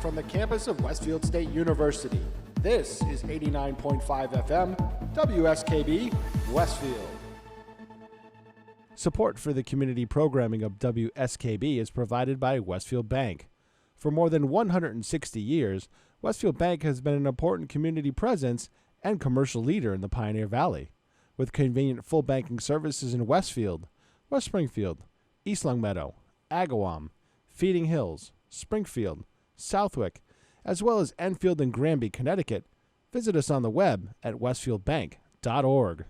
from the campus of Westfield State University. This is 89.5 FM, WSKB, Westfield. Support for the community programming of WSKB is provided by Westfield Bank. For more than 160 years, Westfield Bank has been an important community presence and commercial leader in the Pioneer Valley. With convenient full banking services in Westfield, West Springfield, East Longmeadow, Agawam, Feeding Hills, Springfield, Southwick, as well as Enfield and Granby, Connecticut, visit us on the web at westfieldbank.org.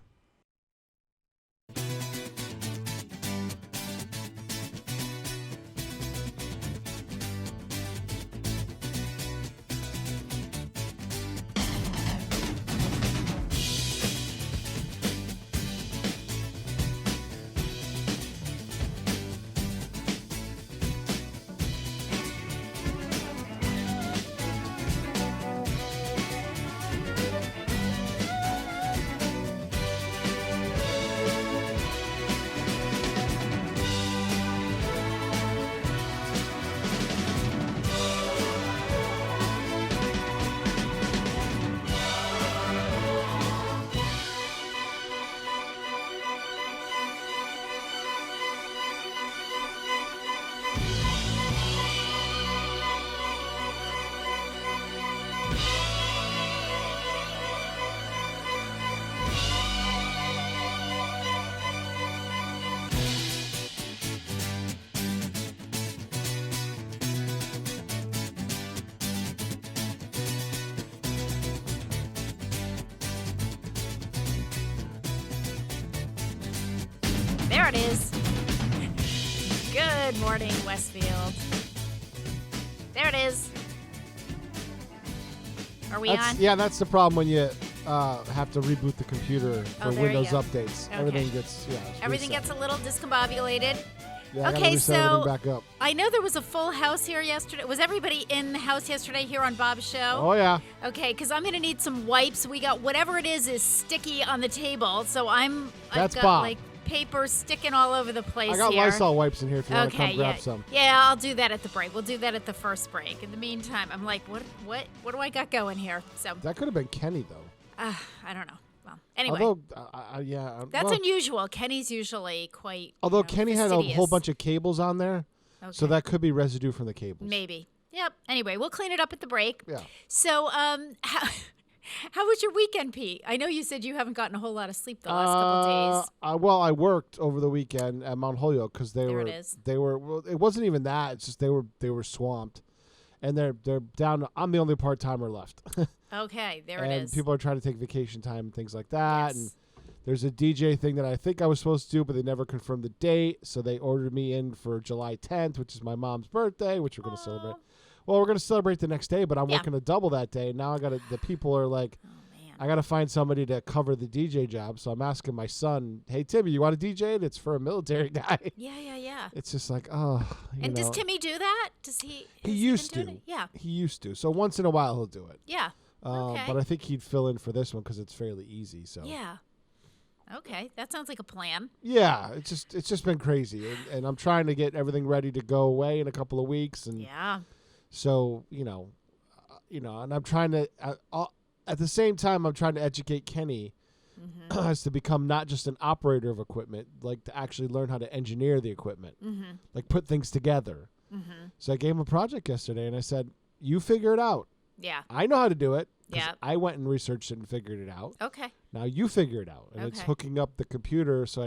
There it is. Good morning, Westfield. There it is. Are we on? Yeah, that's the problem when you have to reboot the computer for Windows updates. Okay. Everything gets Everything reset. gets a little discombobulated. Yeah, I okay, gotta reset everything so back up. I know there was a full house here yesterday. Was everybody in the house yesterday here on Bob's show? Oh yeah. Okay, because I'm gonna need some wipes. We got whatever it is sticky on the table. So I've got Bob. like paper sticking all over the place I got here. Lysol wipes in here if you want to come grab some. Yeah, I'll do that at the break. We'll do that at the first break. In the meantime, I'm like, what do I got going here? So That could have been Kenny though. I don't know. Well, anyway, Although, that's unusual. Kenny's usually quite. Although Kenny had a whole fastidious. bunch of cables on there, so that could be residue from the cables. Maybe. Yep. Anyway, we'll clean it up at the break. Yeah. So, how was your weekend, Pete? I know you said you haven't gotten a whole lot of sleep the last couple days. Well, I worked over the weekend at Mount Holyoke because There it is. Well, it wasn't even that. It's just they were swamped, and they're down. I'm the only part timer left. Okay, there and it is. people are trying to take vacation time and things like that. Yes. And there's a DJ thing that I think I was supposed to do, but they never confirmed the date. So they ordered me in for July 10th, which is my mom's birthday, which we're going to celebrate. Well, we're going to celebrate the next day, but I'm working a double that day. And now the people are like, I got to find somebody to cover the DJ job. So I'm asking my son, hey, Timmy, you want to DJ? And it's for a military guy. Yeah. It's just like, oh. And does Timmy do that? Does he? He used been to. doing it? Yeah. He used to. So once in a while he'll do it. Yeah. Okay. But I think he'd fill in for this one because it's fairly easy. So Yeah. Okay, that sounds like a plan. yeah, it's just been crazy, and I'm trying to get everything ready to go away in a couple of weeks, and Yeah. so and I'm trying to at the same time I'm trying to educate Kenny as to become not just an operator of equipment, like to actually learn how to engineer the equipment, like put things together. So I gave him a project yesterday, and I said, "You figure it out. Yeah. I know how to do it. 'Cause Yeah. I went and researched it and figured it out. Okay. Now you figure it out." And it's Okay. hooking up the computer so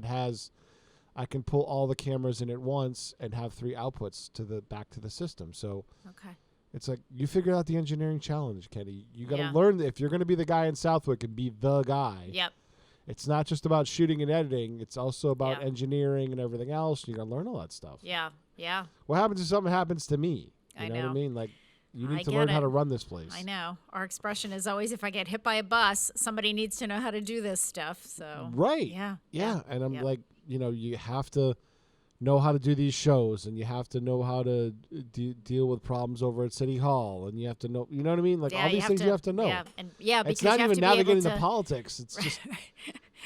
I can pull all the cameras in at once and have 3 outputs back to the system. So Okay. it's like, you figure out the engineering challenge, Kenny. You got to Yeah. learn that if you're going to be the guy in Southwick and be the guy. Yep. It's not just about shooting and editing. It's also about Yeah. engineering and everything else. You got to learn all that stuff. Yeah. Yeah. What happens if something happens to me? I You know what I know. mean? Like, you I need to get learn how it. to run this place. I know. Our expression is always, if I get hit by a bus, somebody needs to know how to do this stuff. So. Right. Yeah. Yeah. And I'm Yep. like, you have to know how to do these shows, and you have to know how to deal with problems over at City Hall, and you have to know, you know what I mean? Like all these things you have to know. Yeah. And yeah, because It's not you have even to be able navigating to, the politics. It's just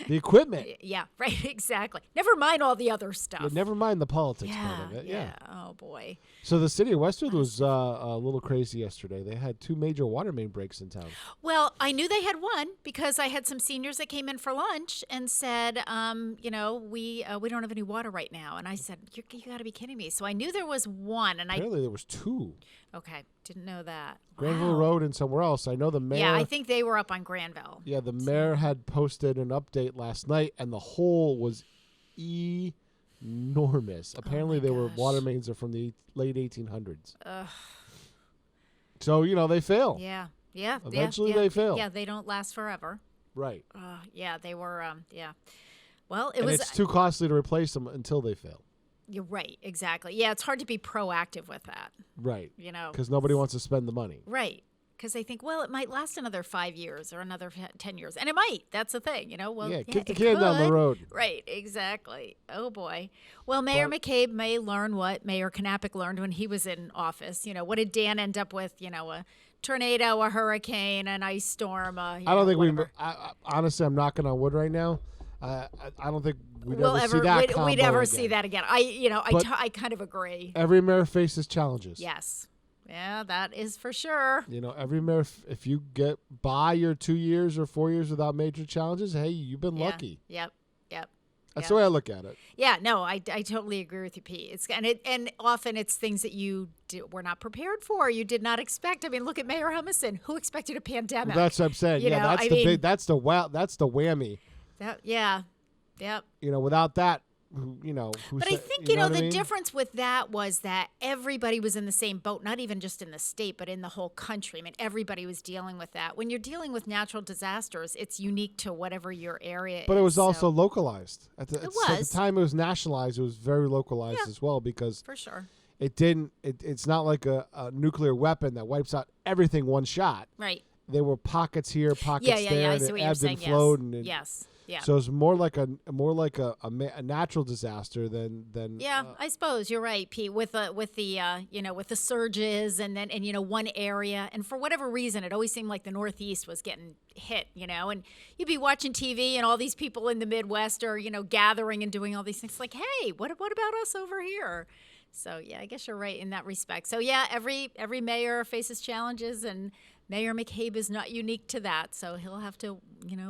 The equipment. Yeah, right, exactly. Never mind all the other stuff. Yeah, never mind the politics part of it. Yeah. Oh, boy. So the city of Westfield was a little crazy yesterday. They had 2 major water main breaks in town. Well, I knew they had one because I had some seniors that came in for lunch and said, we don't have any water right now. And I said, you got to be kidding me. So I knew there was one. And Apparently there was 2. Okay, didn't know that. Granville Wow. Road and somewhere else. I know the mayor. Yeah, I think they were up on Granville. Yeah, the mayor had posted an update last night, and the hole was enormous. Apparently, my they were gosh. water mains are from the late 1800s. Ugh. So they fail. Yeah. Eventually they fail. Yeah, they don't last forever. Right. Yeah, they were. Yeah. Well, And it's too costly to replace them until they fail. You're right. Exactly. Yeah, it's hard to be proactive with that. Right. Because Because nobody wants to spend the money. Right. Because they think, well, it might last another 5 years or another 10 years. And it might. That's the thing, Well, Yeah, yeah, kick the it can down the could. road. Right. Exactly. Oh, boy. Well, Mayor McCabe may learn what Mayor Knappich learned when he was in office. What did Dan end up with? A tornado, a hurricane, an ice storm. I don't think whatever. honestly, I'm knocking on wood right now. I don't think we'd We'll ever see that we'd combo ever again. see that again. But- I kind of agree. Every mayor faces challenges. Yes. Yeah, that is for sure. Every mayor, if you get by your 2 years or 4 years without major challenges, hey, you've been Yeah. lucky. Yep. That's the way I look at it. Yeah, no, I totally agree with you, Pete. And often it's things that you were not prepared for, you did not expect. I mean, look at Mayor Humison. Who expected a pandemic? Well, that's what I'm saying. You know, That's I the mean- big. That's the whammy. Yeah, yep. Without that, who But I said- think you know what I the mean? difference with that was that everybody was in the same boat, not even just in the state, but in the whole country. I mean, everybody was dealing with that. When you're dealing with natural disasters, it's unique to whatever your area is. But it was so- also localized. At the was. time it was nationalized, it was very localized Yeah. as well because for sure. it didn't. It's not like a nuclear weapon that wipes out everything one shot. Right. There were pockets here, pockets Yeah. there, I and see it what you're ebbed saying. and flowed. And Yes. Yeah. So it's more like a natural disaster than Yeah, I suppose you're right, Pete. With the surges and one area, and for whatever reason, it always seemed like the Northeast was getting hit. And you'd be watching TV, and all these people in the Midwest are gathering and doing all these things. Like, hey, what about us over here? So yeah, I guess you're right in that respect. So yeah, every mayor faces challenges, and Mayor McCabe is not unique to that. So he'll have to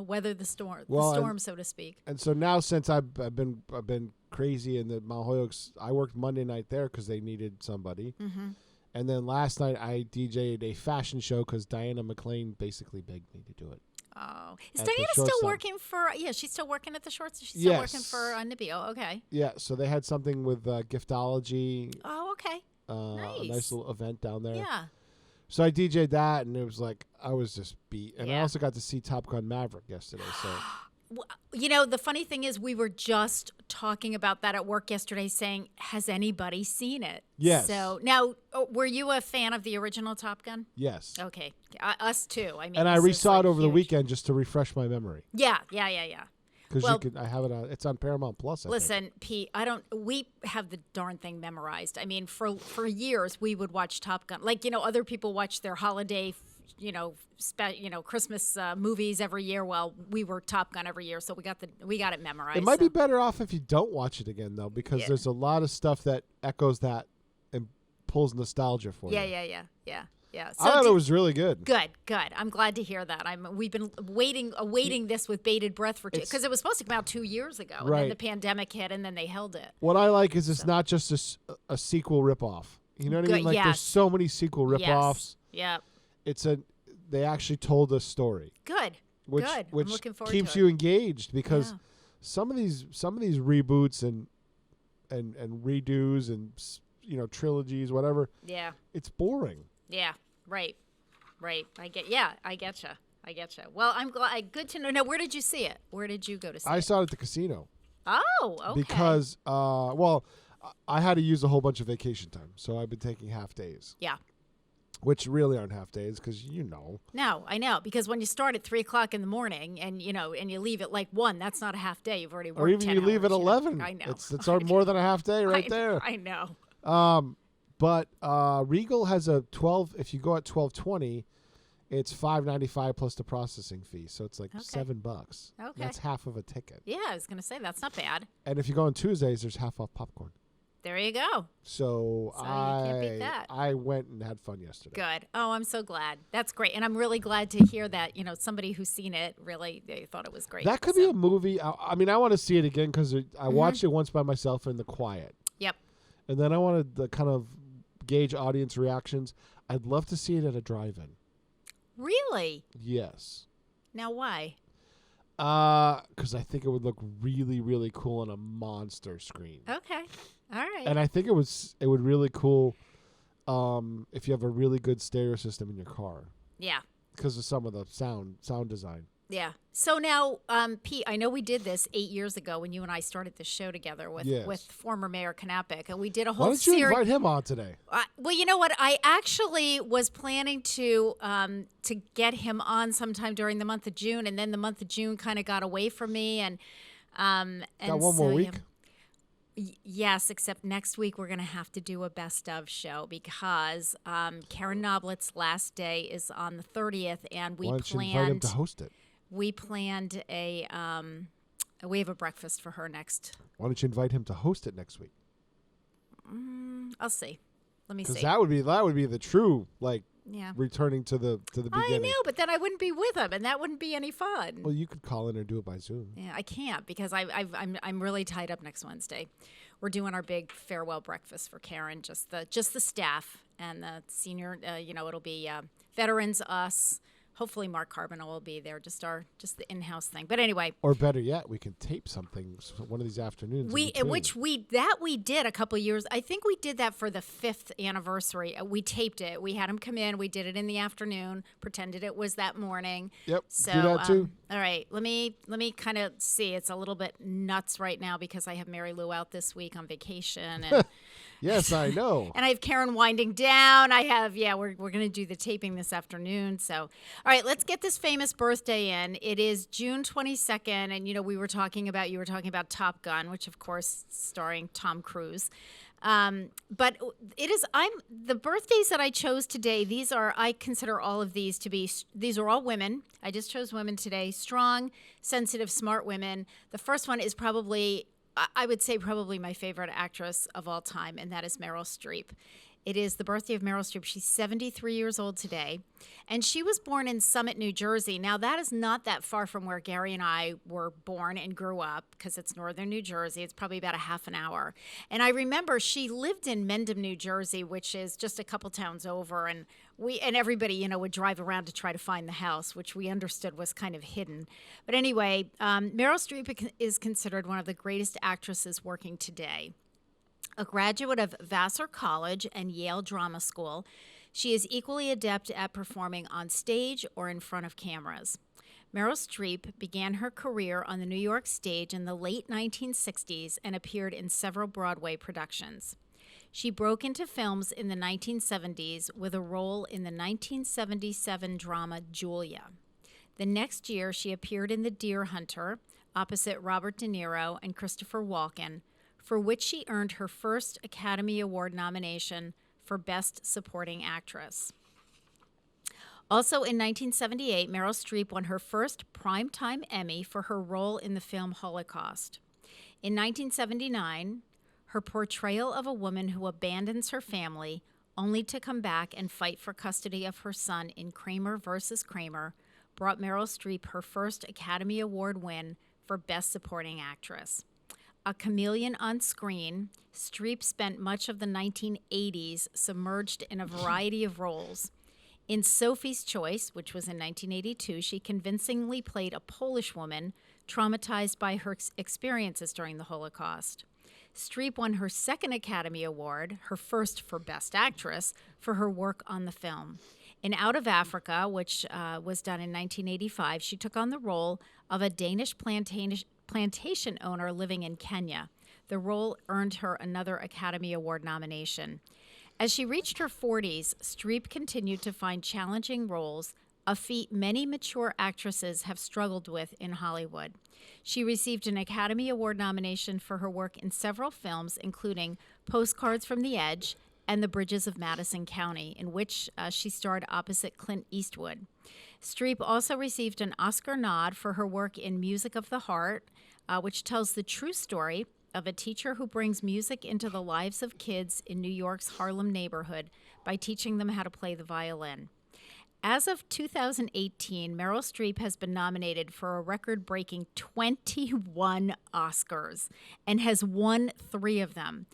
weather the storm, so to speak. And so now, since I've been crazy in the Mount Holyoke's, I worked Monday night there because they needed somebody, and then last night I DJ'd a fashion show because Diana McClain basically begged me to do it. Oh, is At the Diana short still stop. working for? Yeah, she's still working at the shorts. She's still working Yes. for Nibby. Oh, okay. Yeah, so they had something with giftology, Oh, okay. a Nice. nice little event down there. Yeah. So I DJ'd that, and it was like I was just beat. And I Yeah. also got to see Top Gun Maverick yesterday. So The funny thing is, we were just talking about that at work yesterday, saying, has anybody seen it? Yes. So now, were you a fan of the original Top Gun? yes, Okay. Us too. I mean, and I this is, resaw like, it over the huge. weekend just to refresh my memory Yeah. because Well- I have it on. It's on Paramount Plus. I think. Listen, Pete, we have the darn thing memorized. I mean, for years we would watch Top Gun. Like, other people watch their holiday, Christmas movies every year. Well, we were Top Gun every year, so we got it memorized. It might so. be better off if you don't watch it again though, because Yeah. there's a lot of stuff that echoes that and pulls nostalgia for Yeah. you. So I thought it was really good. good. I'm glad to hear that. We've been awaiting this with bated breath for because it was supposed to come out 2 years ago, and then Right. the pandemic hit, and then they held it. What I like is it's not just a sequel ripoff. You know what I Good, mean? Like there's yes. so many sequel ripoffs. Yes. Yep. They actually told a story, Good. which Good. which I'm looking forward keeps to you it. engaged because Yeah. some of these reboots and redos and trilogies, whatever, Yeah. it's boring. Yeah. Right. I getcha. Well, I'm glad. Good to know. Now, where did you see it? Where did you go to see I it? saw it at the casino Oh, okay. because I had to use a whole bunch of vacation time, so I've been taking half days. Yeah. Which really aren't half days because No, I know, because when you start at 3:00 in the morning and you leave at like 1, that's not a half day. You've already worked or even 10 you leave at hours, 11. I know. It's more than a half day right there. I know. But Regal has a 12. If you go at 12:20, It's $5.95 plus the processing fee, so it's like Okay. $7. Okay. That's half of a ticket. Yeah, I was going to say that's not bad. And if you go on Tuesdays, there's half off popcorn. There you go. So, So you can't beat that. I went and had fun yesterday. Good. Oh, I'm so glad. That's great. And I'm really glad to hear that, somebody who's seen it really, they thought it was great. That could be a movie. I mean, I want to see it again because I watched it once by myself in the quiet. Yep. And then I wanted to kind of gauge audience reactions. I'd love to see it at a drive-in. Really? Yes. Now, why? Because I think it would look really, really cool on a monster screen. Okay. All right. And I think it would really cool if you have a really good stereo system in your car Yeah. because of some of the sound design. Yeah. So now, Pete, I know we did this 8 years ago when you and I started this show together with former Mayor Knappich, and we did a whole Why don't you series. invite him on today? Well, you know what? I actually was planning to get him on sometime during the month of June, and then the month of June kind of got away from me, and Got one more week? Yes, except next week we're going to have to do a best of show because Karen Noblett's last day is on the 30th, and Why don't you invite him to host it? We planned we have a breakfast for her next. Why don't you invite him to host it next week? I'll see. Let me see. Because that would be the true Yeah. returning to the beginning. I know, but then I wouldn't be with him, and that wouldn't be any fun. Well, you could call in or do it by Zoom. Yeah, I can't because I'm really tied up next Wednesday. We're doing our big farewell breakfast for Karen, just the staff and the senior. It'll be veterans, us. Hopefully, Mark Carbonell will be there. Just the in-house thing. But anyway, Or better yet, we can tape something one of these afternoons. we did a couple years. I think we did that for the 5th anniversary. We taped it. We had him come in. We did it in the afternoon. Pretended it was that morning. Yep. So, do that too. All right, let me kind of see. It's a little bit nuts right now because I have Mary Lou out this week on vacation, and Yes, I know. and I have Karen winding down. We're going to do the taping this afternoon. So, all right, let's get this famous birthday in. It is June 22nd, and you were talking about Top Gun, which of course starring Tom Cruise. But the birthdays that I chose today. I consider all of these to be. These are all women. I just chose women today. Strong, sensitive, smart women. The first one is probably my favorite actress of all time, and that is Meryl Streep. It is the birthday of Meryl Streep. She's 73 years old today, and she was born in Summit, New Jersey. Now, that is not that far from where Gary and I were born and grew up because it's northern New Jersey. It's probably about a half an hour. And I remember she lived in Mendham, New Jersey, which is just a couple towns over, and everybody, would drive around to try to find the house, which we understood was kind of hidden. But anyway, Meryl Streep is considered one of the greatest actresses working today. A graduate of Vassar College and Yale Drama School, she is equally adept at performing on stage or in front of cameras. Meryl Streep began her career on the New York stage in the late 1960s and appeared in several Broadway productions. She broke into films in the 1970s with a role in the 1977 drama Julia. The next year, she appeared in The Deer Hunter opposite Robert De Niro and Christopher Walken, for which she earned her first Academy Award nomination for Best Supporting Actress. Also in 1978, Meryl Streep won her first Primetime Emmy for her role in the film Holocaust. In 1979, her portrayal of a woman who abandons her family only to come back and fight for custody of her son in Kramer vs. Kramer brought Meryl Streep her first Academy Award win for Best Supporting Actress. A chameleon on screen, Streep spent much of the 1980s submerged in a variety of roles. In Sophie's Choice, which was in 1982, she convincingly played a Polish woman traumatized by her experiences during the Holocaust. Streep won her second Academy Award, her first for Best Actress, for her work on the film. In Out of Africa, which was done in 1985, she took on the role of a Danish plantation owner living in Kenya. The role earned her another Academy Award nomination. As she reached her 40s, Streep continued to find challenging roles, a feat many mature actresses have struggled with in Hollywood. She received an Academy Award nomination for her work in several films, including Postcards from the Edge, and The Bridges of Madison County, in which she starred opposite Clint Eastwood. Streep also received an Oscar nod for her work in Music of the Heart, which tells the true story of a teacher who brings music into the lives of kids in New York's Harlem neighborhood by teaching them how to play the violin. As of 2018, Meryl Streep has been nominated for a record-breaking 21 Oscars and has won 3 of them.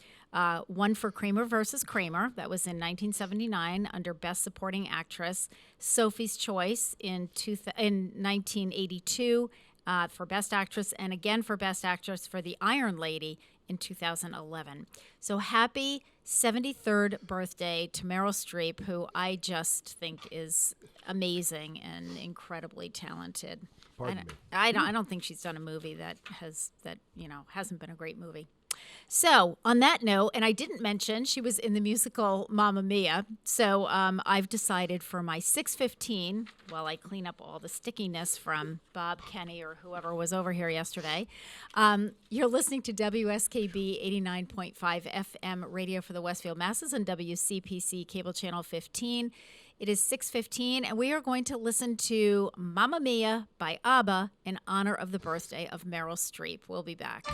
One for Kramer versus Kramer, that was in 1979 under Best Supporting Actress. Sophie's Choice in 1982 for Best Actress, and again for Best Actress for The Iron Lady in 2011. So happy 73rd birthday to Meryl Streep, who I just think is amazing and incredibly talented. I don't think she's done a movie that hasn't been a great movie. So on that note, and I didn't mention she was in the musical Mamma Mia. So I've decided for my 6:15, while I clean up all the stickiness from Bob, Kenny, or whoever was over here yesterday, you're listening to WSKB 89.5 FM radio for the Westfield Masses and WCPC cable channel 15. It is 6:15, and we are going to listen to Mamma Mia by ABBA in honor of the birthday of Meryl Streep. We'll be back.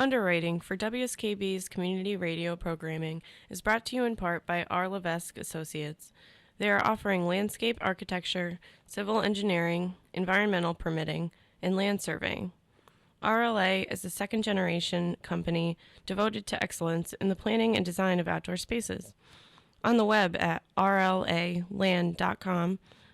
Underwriting for WSKB's community radio programming is brought to you in part by R. Levesque Associates. They are offering landscape architecture, civil engineering, environmental permitting, and land surveying. RLA is a second-generation company devoted to excellence in the planning and design of outdoor spaces. On the web at rlaland.com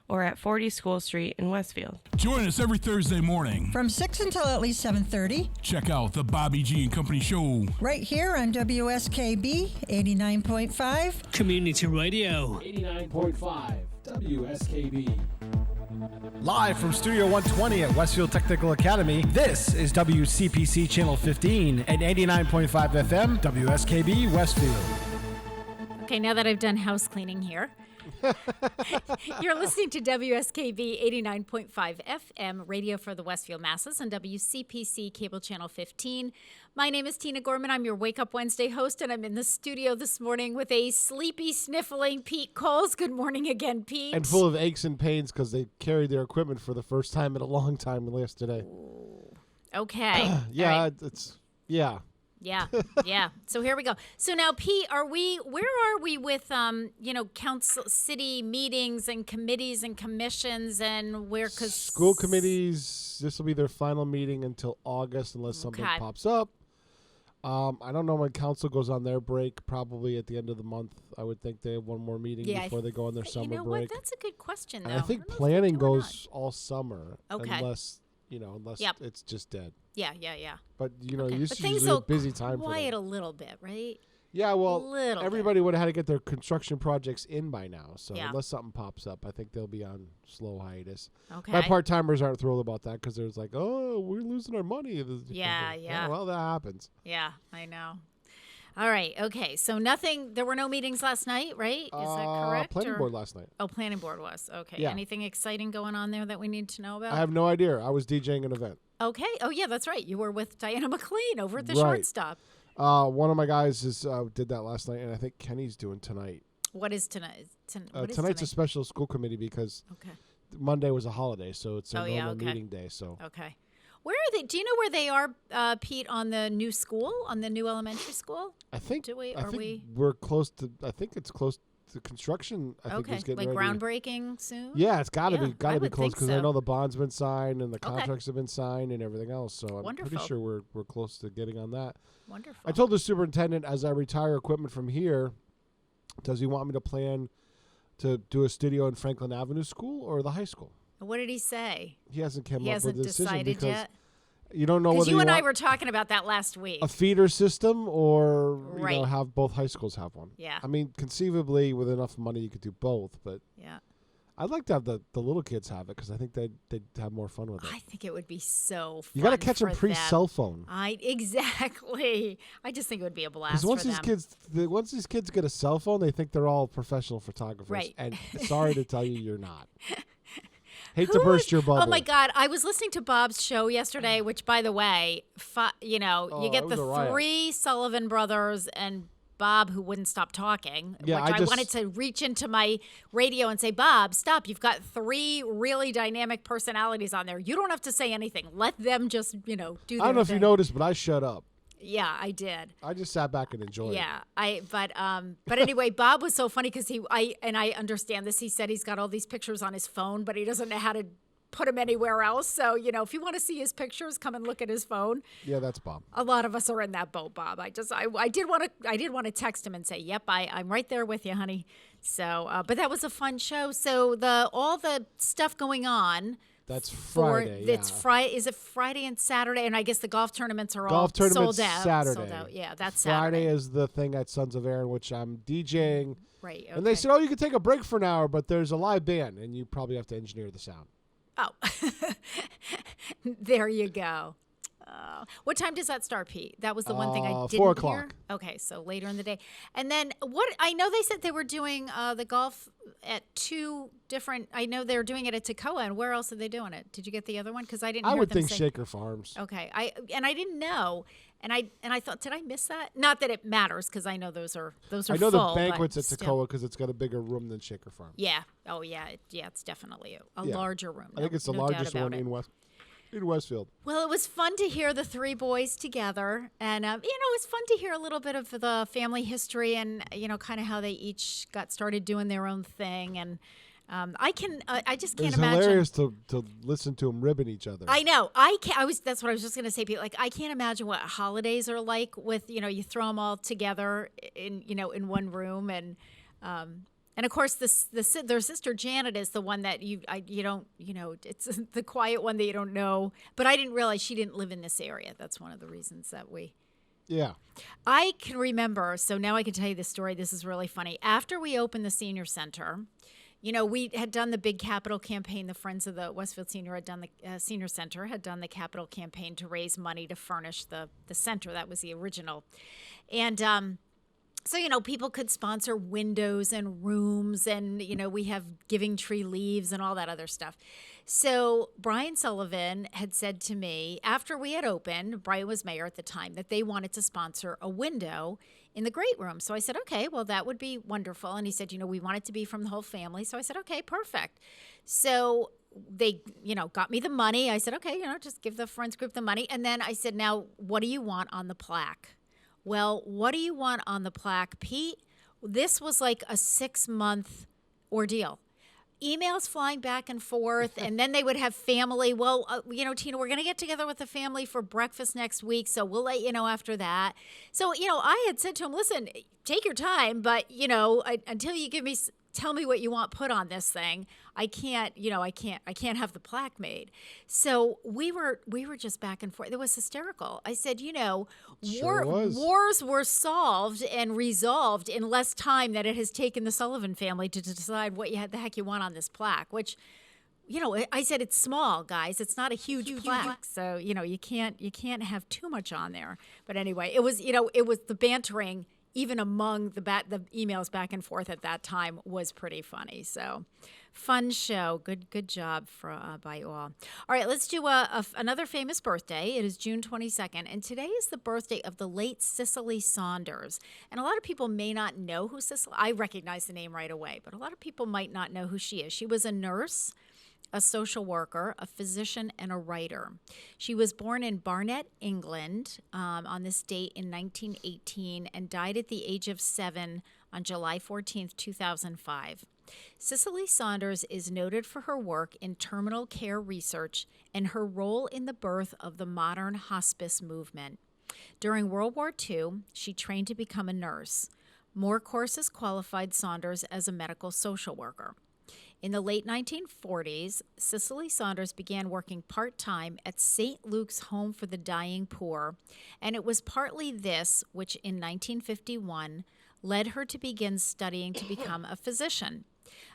or at 40 School Street in Westfield. Join us every Thursday morning from 6 until at least 7:30. Check out the Bobby G and Company Show. Right here on WSKB 89.5. Community Radio. 89.5 WSKB. Live from Studio 120 at Westfield Technical Academy, this is WCPC Channel 15 and 89.5 FM WSKB Westfield. Okay, now that I've done house cleaning here, you're listening to WSKB 89.5 FM, radio for the Westfield masses, on WCPC Cable Channel 15. My name is Tina Gorman. I'm your Wake Up Wednesday host, and I'm in the studio this morning with a sleepy, sniffling Pete Coles. Good morning again, Pete. And full of aches and pains because they carried their equipment for the first time in a long time yesterday. Okay. Yeah, right. Yeah. Yeah. So here we go. So now, Pete, where are we with, council, city meetings and committees and commissions and where, cause school committees, this will be their final meeting until August unless something pops up. I don't know when council goes on their break, probably at the end of the month. I would think they have one more meeting before they go on their summer break. What? That's a good question, though. And I think planning goes all summer. Okay. Unless it's just dead. Yeah. But, Okay. this But is things usually a will busy time for quiet them. a little bit, right? Yeah, well, Little everybody would have had to get their construction projects in by now. So Yeah. unless something pops up, I think they'll be on slow hiatus. Okay. My part-timers aren't thrilled about that because they're like, oh, we're losing our money. Yeah. Well, that happens. Yeah, I know. All right. Okay. So there were no meetings last night, right? Is that correct? Planning board last night. Oh, planning board was. Okay. Yeah. Anything exciting going on there that we need to know about? I have no idea. I was DJing an event. Okay. Oh, yeah, that's right. You were with Diana McLean over at the Right. shortstop. One of my guys did that last night, and I think Kenny's doing tonight. What is tonight? Tonight's a special school committee because Monday was a holiday, so it's a normal meeting day. So okay. Where are they? Do you know where they are, Pete, on the new school, on the new elementary school? I think. Do we? We're close to. I think it's close to construction. I think it's getting ready. Groundbreaking soon. Yeah, it's got to be I be would close think because I know the bond's been signed and the Okay. contracts have been signed and everything else. So I'm Wonderful. pretty sure we're close to getting on that. Wonderful. I told the superintendent as I retire equipment from here, does he want me to plan to do a studio in Franklin Avenue School or the high school? What did he say? He hasn't come He up hasn't with a decision decided because yet. you don't know Because whether you and I want were talking about that last week. a feeder system or Right. have both high schools have one. Yeah. I mean, conceivably, with enough money, you could do both. But Yeah. I'd like to have the little kids have it because I think they'd have more fun with it. I think it would be so fun. You got to catch them for pre-cell phone. Exactly. I just think it would be a blast Because once for these them. once these kids get a cell phone, they think they're all professional photographers. Right. And sorry to tell you, you're not. Hate to burst your bubble. Oh my God! I was listening to Bob's show yesterday, which, by the way, you get it the was a riot. three Sullivan brothers and Bob, who wouldn't stop talking. Yeah, which I I just- wanted to reach into my radio and say, Bob, stop! You've got three really dynamic personalities on there. You don't have to say anything. Let them just, do their thing. I don't know if you noticed, but I shut up. Yeah, I did. I just sat back and enjoyed it. Yeah, but anyway, Bob was so funny because I understand this. He said he's got all these pictures on his phone, but he doesn't know how to put them anywhere else. So, if you want to see his pictures, come and look at his phone. Yeah, that's Bob. A lot of us are in that boat, Bob. I did want to text him and say, "Yep, I'm right there with you, honey." So, but that was a fun show. So all the stuff going on. That's Friday. It's Friday. Is it Friday and Saturday? And I guess the golf tournaments are all tournament's sold out. Saturday. Sold out. Yeah, that's Friday Saturday. is the thing at Sons of Aaron, which I'm DJing. Right. Okay. And they said, you can take a break for an hour, but there's a live band, and you probably have to engineer the sound. Oh, there you go. What time does that start, Pete? That was the one thing I didn't 4 hear. o'clock. Okay, so later in the day. And then I know they said they were doing the golf at two different. I know they're doing it at Toccoa, and where else are they doing it? Did you get the other one? Because I didn't. I hear would them think say. Shaker Farms. Okay, I didn't know, and I thought, did I miss that? Not that it matters, because I know those are I know full, the banquet's but at still. Toccoa because it's got a bigger room than Shaker Farms. Yeah. Oh yeah. It's definitely a Yeah. larger room. I think it's the no doubt largest about one it. in Westfield. Well, it was fun to hear the three boys together. And, it was fun to hear a little bit of the family history and, kind of how they each got started doing their own thing. And I just can't It's imagine. hilarious to listen to them ribbing each other. I know. That's what I was just going to say, Pete. Like, I can't imagine what holidays are like with, you throw them all together in one room. And of course, their sister Janet is the one that you don't, it's the quiet one that you don't know. But I didn't realize she didn't live in this area. That's one of the reasons that Yeah. I can remember, so now I can tell you this story. This is really funny. After we opened the senior center, we had done the big capital campaign. The Friends of the Westfield Senior had done the Senior Center had done the capital campaign to raise money to furnish the center. That was the original. And so, people could sponsor windows and rooms and, we have giving tree leaves and all that other stuff. So Brian Sullivan had said to me, after we had opened, Brian was mayor at the time, that they wanted to sponsor a window in the great room. So I said, okay, well, that would be wonderful. And he said, we want it to be from the whole family. So I said, okay, perfect. So they, got me the money. I said, okay, just give the Friends group the money. And then I said, now, what do you want on the plaque? Well, what do you want on the plaque, Pete? This was like a 6-month ordeal. Emails flying back and forth, and then they would have family. Well, Tina, we're going to get together with the family for breakfast next week, so we'll let you know after that. So, I had said to him, listen, take your time, but, until you tell me what you want put on this thing, I can't have the plaque made. So we were just back and forth. It was hysterical. I said, wars were solved and resolved in less time than it has taken the Sullivan family to decide what the heck you want on this plaque, which, I said it's small, guys. It's not a huge plaque. So, you can't have too much on there. But anyway, it was the bantering even among the emails back and forth at that time was pretty funny. So, fun show. Good job by you all. All right, let's do another famous birthday. It is June 22nd, and today is the birthday of the late Cicely Saunders. And a lot of people may not know who Cicely. I recognize the name right away, but a lot of people might not know who she is. She was a nurse, a social worker, a physician, and a writer. She was born in Barnet, England, on this date in 1918 and died at the age of 7 on July 14th, 2005. Cicely Saunders is noted for her work in terminal care research and her role in the birth of the modern hospice movement. During World War II, she trained to become a nurse. More courses qualified Saunders as a medical social worker. In the late 1940s, Cicely Saunders began working part-time at St. Luke's Home for the Dying Poor, and it was partly this which, in 1951, led her to begin studying to become a physician.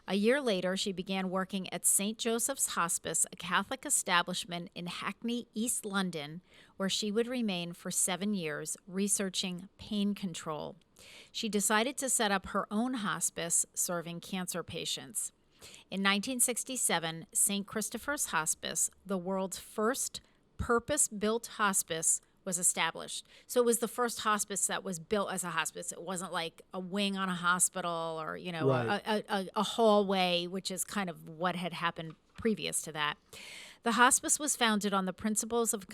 A year later, she began working at St. Joseph's Hospice, a Catholic establishment in Hackney, East London, where she would remain for 7 years, researching pain control. She decided to set up her own hospice, serving cancer patients. In 1967, St. Christopher's Hospice, the world's first purpose-built hospice, was established. So it was the first hospice that was built as a hospice. It wasn't like a wing on a hospital or, Right. a hallway, which is kind of what had happened previous to that. The hospice was founded on the principles of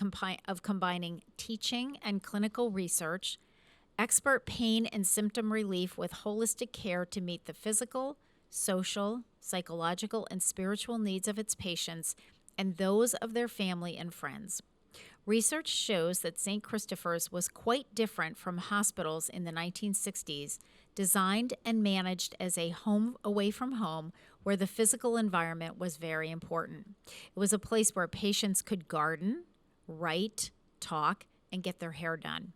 combining teaching and clinical research, expert pain and symptom relief with holistic care to meet the physical, social, psychological, and spiritual needs of its patients and those of their family and friends. Research shows that St. Christopher's was quite different from hospitals in the 1960s, designed and managed as a home away from home where the physical environment was very important. It was a place where patients could garden, write, talk, and get their hair done.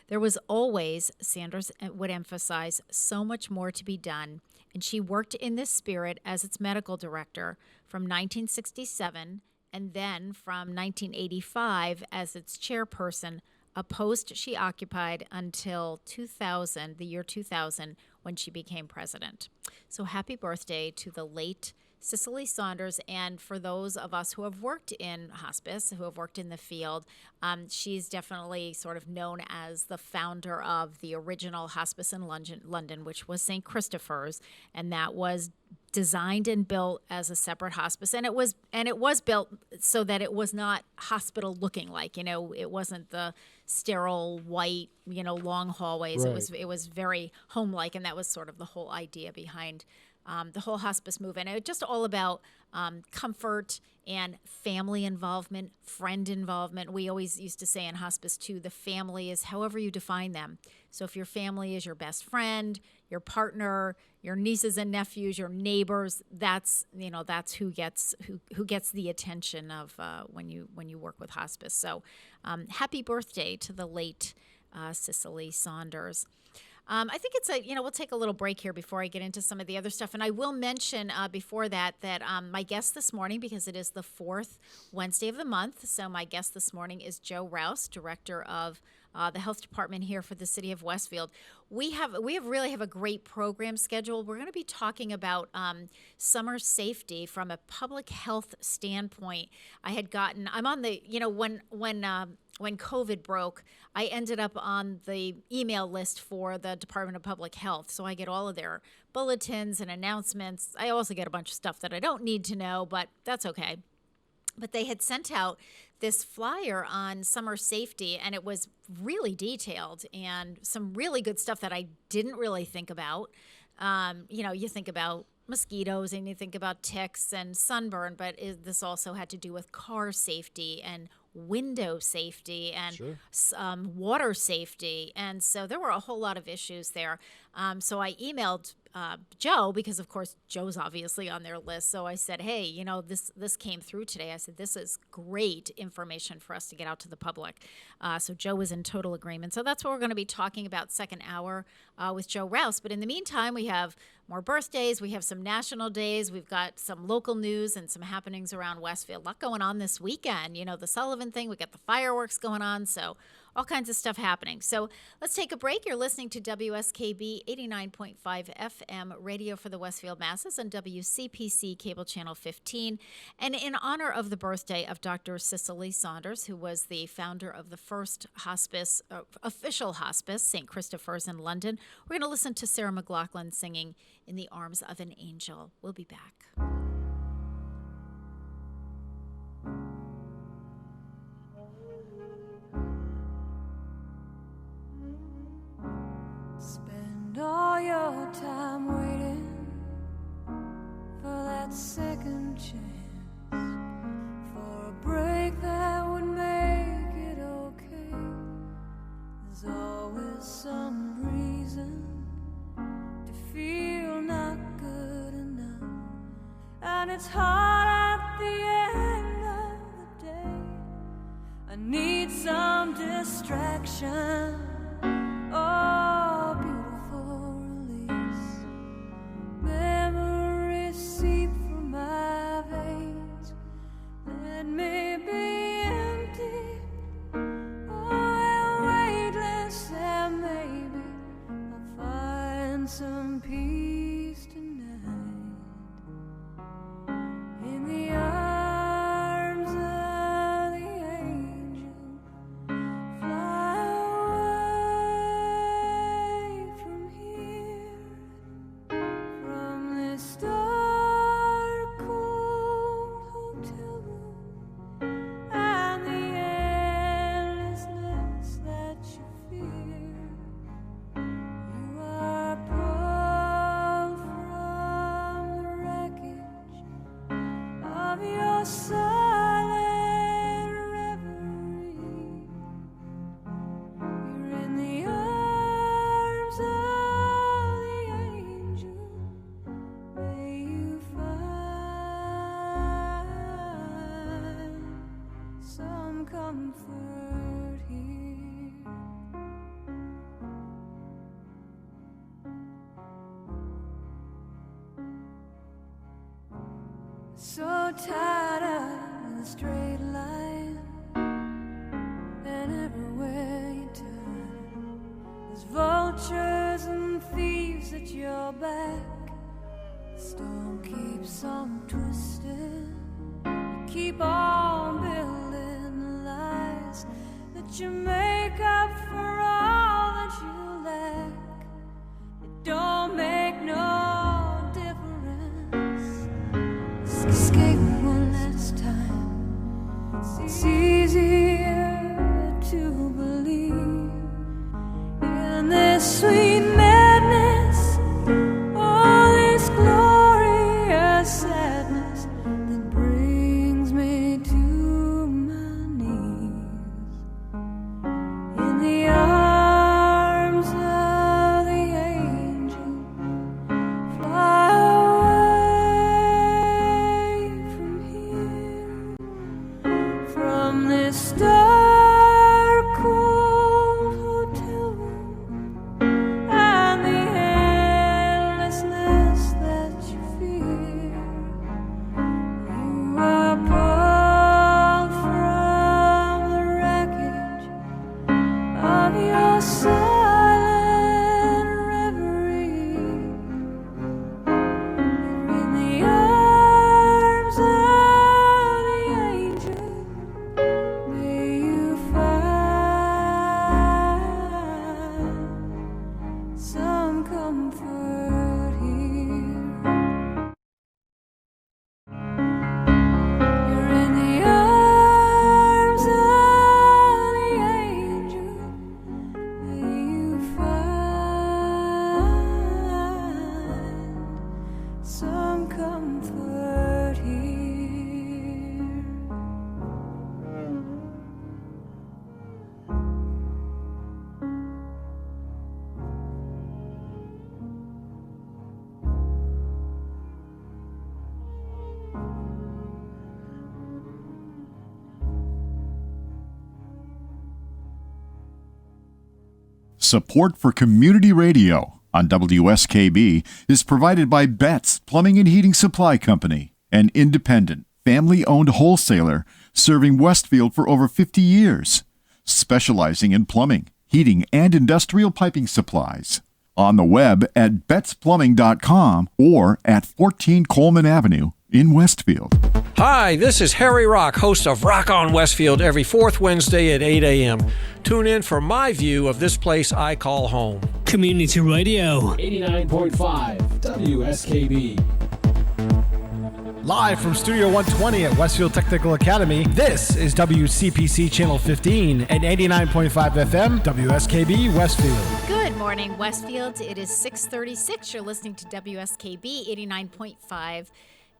There was always, Saunders would emphasize, so much more to be done, and she worked in this spirit as its medical director from 1967 and then from 1985 as its chairperson, a post she occupied until 2000, the year 2000, when she became president. So happy birthday to the late Cicely Saunders. And for those of us who have worked in hospice, who have worked in the field, she's definitely sort of known as the founder of the original hospice in London, which was St. Christopher's, and that was designed and built as a separate hospice, and it was built so that it was not hospital looking like, it wasn't the sterile white, long hallways. Right. It was very home like, and that was sort of the whole idea behind the whole hospice movement. It was just all about comfort and family involvement, friend involvement. We always used to say in hospice too, the family is however you define them. So if your family is your best friend, your partner, your nieces and nephews, your neighbors, that's who gets the attention of when you work with hospice. So happy birthday to the late Cicely Saunders. I think it's we'll take a little break here before I get into some of the other stuff. And I will mention before that my guest this morning, because it is the fourth Wednesday of the month, so my guest this morning is Joe Rouse, director of the health department here for the city of Westfield. We really have a great program scheduled. We're going to be talking about summer safety from a public health standpoint. I'm on the, when COVID broke, I ended up on the email list for the Department of Public Health. So I get all of their bulletins and announcements. I also get a bunch of stuff that I don't need to know, but that's okay. But they had sent out this flyer on summer safety, and it was really detailed and some really good stuff that I didn't really think about. You think about mosquitoes and you think about ticks and sunburn, but this also had to do with car safety and window safety and Sure. Water safety. And so there were a whole lot of issues there. So I emailed Joe, because of course Joe's obviously on their list. So I said, hey, this came through today. I said, this is great information for us to get out to the public. So Joe was in total agreement. So that's what we're going to be talking about second hour with Joe Rouse. But in the meantime, we have more birthdays. We have some national days. We've got some local news and some happenings around Westfield. A lot going on this weekend. The Sullivan thing. We got the fireworks going on. So all kinds of stuff happening. So let's take a break. You're listening to WSKB 89.5 FM radio for the Westfield masses and WCPC cable channel 15. And in honor of the birthday of Dr. Cicely Saunders, who was the founder of the first hospice, official hospice, St. Christopher's in London, we're going to listen to Sarah McLachlan singing In the Arms of an Angel. We'll be back. Spend all your time waiting for that second chance, for a break that would make it okay. There's always some reason to feel not good enough, and it's hard at the end of the day. I need some distraction. Oh, beautiful release. Memories seep from my veins. Let me be empty. Oh, weightless, and maybe I'll find some peace tonight. In the arms of the angel, fly away from here, from this dark, cold hotel room, and the endlessness that you fear. You are pulled from the wreckage of your silent reverie. You're in the arms of the angel. May you find some comfort here. So tired of the straight line, and everywhere you turn, there's vultures and thieves at your back. Stone keeps on twisting. You keep on building lies that you make up for all that you lack. It don't make no difference. Escape one last time. It's easier to believe in this sweet madness, all this glorious sadness that brings me to my knees. In the arms of the angel, fly away from here, from this dark, cold hotel room, and the endlessness that you fear. You are pulled from the wreckage of your silent reverie. You're in the arms of the angel. May you find some comfort here. You're in the arms of the angel. May you find some comfort here. Support for community radio on WSKB is provided by Betts Plumbing and Heating Supply Company, an independent, family-owned wholesaler serving Westfield for over 50 years, specializing in plumbing, heating, and industrial piping supplies. On the web at bettsplumbing.com or at 14 Coleman Avenue in Westfield. Hi, this is Harry Rock, host of Rock on Westfield every fourth Wednesday at 8 a.m. Tune in for my view of this place I call home. Community Radio. 89.5 WSKB. Live from Studio 120 at Westfield Technical Academy, this is WCPC Channel 15 and 89.5 FM WSKB Westfield. Good morning, Westfield. It is 6:36. You're listening to WSKB 89.5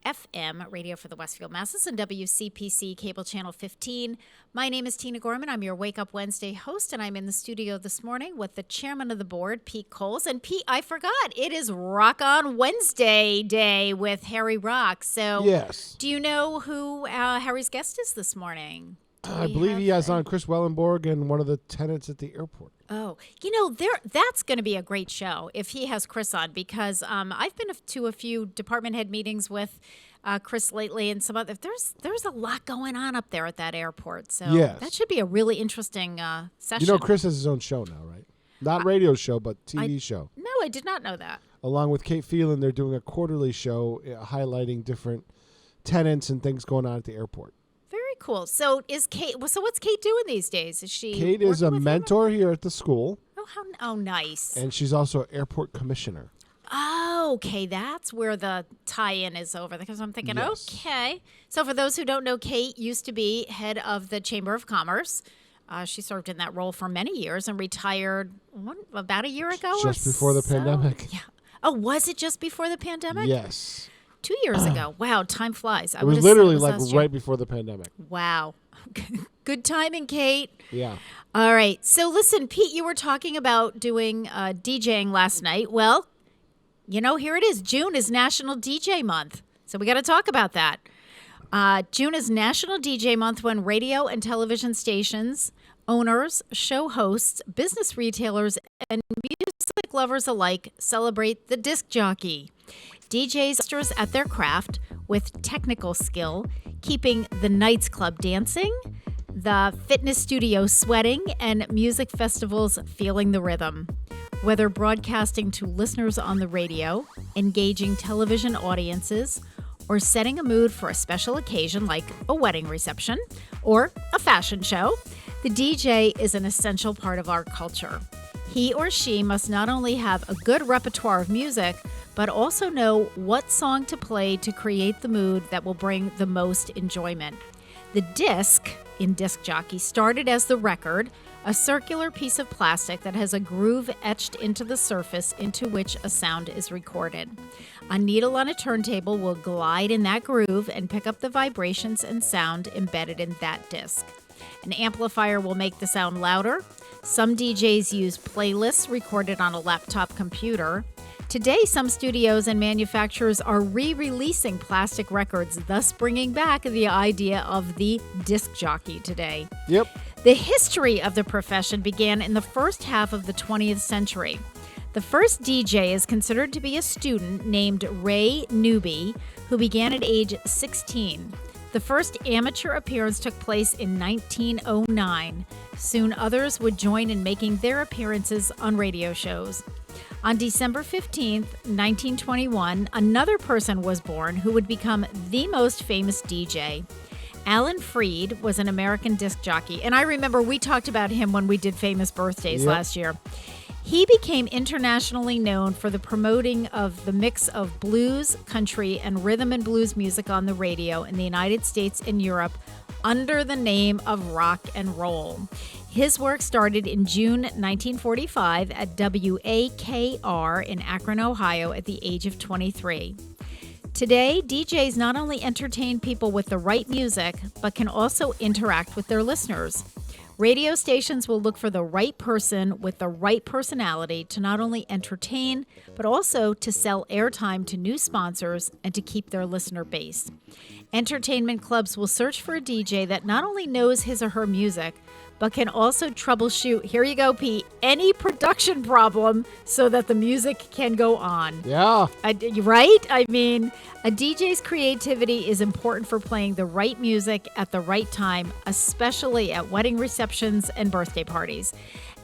FM, radio for the Westfield Masses, and WCPC Cable Channel 15. My name is Tina Gorman. I'm your Wake Up Wednesday host, and I'm in the studio this morning with the chairman of the board, Pete Coles. And Pete, I forgot, it is Rock on Wednesday day with Harry Rock. So, Yes. do you know who Harry's guest is this morning? I believe he has on Chris Wellenborg and one of the tenants at the airport. Oh, you know, that's going to be a great show if he has Chris on, because I've been to a few department head meetings with Chris lately, and some other. There's a lot going on up there at that airport, so Yes. that should be a really interesting session. You know, Chris has his own show now, right? Not radio show, but TV show. No, I did not know that. Along with Kate Phelan, they're doing a quarterly show highlighting different tenants and things going on at the airport. Very cool. So is Kate? So what's Kate doing these days? Is she? Kate is a mentor here at the school. Oh, nice. And she's also an airport commissioner. Oh, okay. That's where the tie-in is over. Because I'm thinking, Yes. okay. So for those who don't know, Kate used to be head of the Chamber of Commerce. She served in that role for many years and retired about a year ago Just before the pandemic. Yeah. Oh, was it just before the pandemic? Yes. 2 years ago. Wow, time flies. It was literally like right before the pandemic. Wow. Good timing, Kate. Yeah. All right. So listen, Pete, you were talking about doing DJing last night. Well, you know, here it is. June is National DJ Month. So we got to talk about that. June is National DJ Month when radio and television stations, owners, show hosts, business retailers, and music lovers alike celebrate the disc jockey. DJs masters at their craft with technical skill, keeping the Nights Club dancing, the fitness studio sweating, and music festivals feeling the rhythm. Whether broadcasting to listeners on the radio, engaging television audiences, or setting a mood for a special occasion like a wedding reception or a fashion show, the DJ is an essential part of our culture. He or she must not only have a good repertoire of music, but also know what song to play to create the mood that will bring the most enjoyment. The disc in disc jockey started as the record, a circular piece of plastic that has a groove etched into the surface into which a sound is recorded. A needle on a turntable will glide in that groove and pick up the vibrations and sound embedded in that disc. An amplifier will make the sound louder. Some DJs use playlists recorded on a laptop computer. Today, some studios and manufacturers are re-releasing plastic records, thus bringing back the idea of the disc jockey today. Yep. The history of the profession began in the first half of the 20th century. The first DJ is considered to be a student named Ray Newby, who began at age 16. The first amateur appearance took place in 1909. Soon others would join in making their appearances on radio shows. On December 15th, 1921, another person was born who would become the most famous DJ. Alan Freed was an American disc jockey, and I remember we talked about him when we did Famous Birthdays last year. He became internationally known for the promoting of the mix of blues, country, and rhythm and blues music on the radio in the United States and Europe under the name of rock and roll. His work started in June 1945 at WAKR in Akron, Ohio at the age of 23. Today, DJs not only entertain people with the right music, but can also interact with their listeners. Radio stations will look for the right person with the right personality to not only entertain, but also to sell airtime to new sponsors and to keep their listener base. Entertainment clubs will search for a DJ that not only knows his or her music, but can also troubleshoot, here you go, Pete, any production problem so that the music can go on. Yeah. Right? I mean, a DJ's creativity is important for playing the right music at the right time, especially at wedding receptions and birthday parties.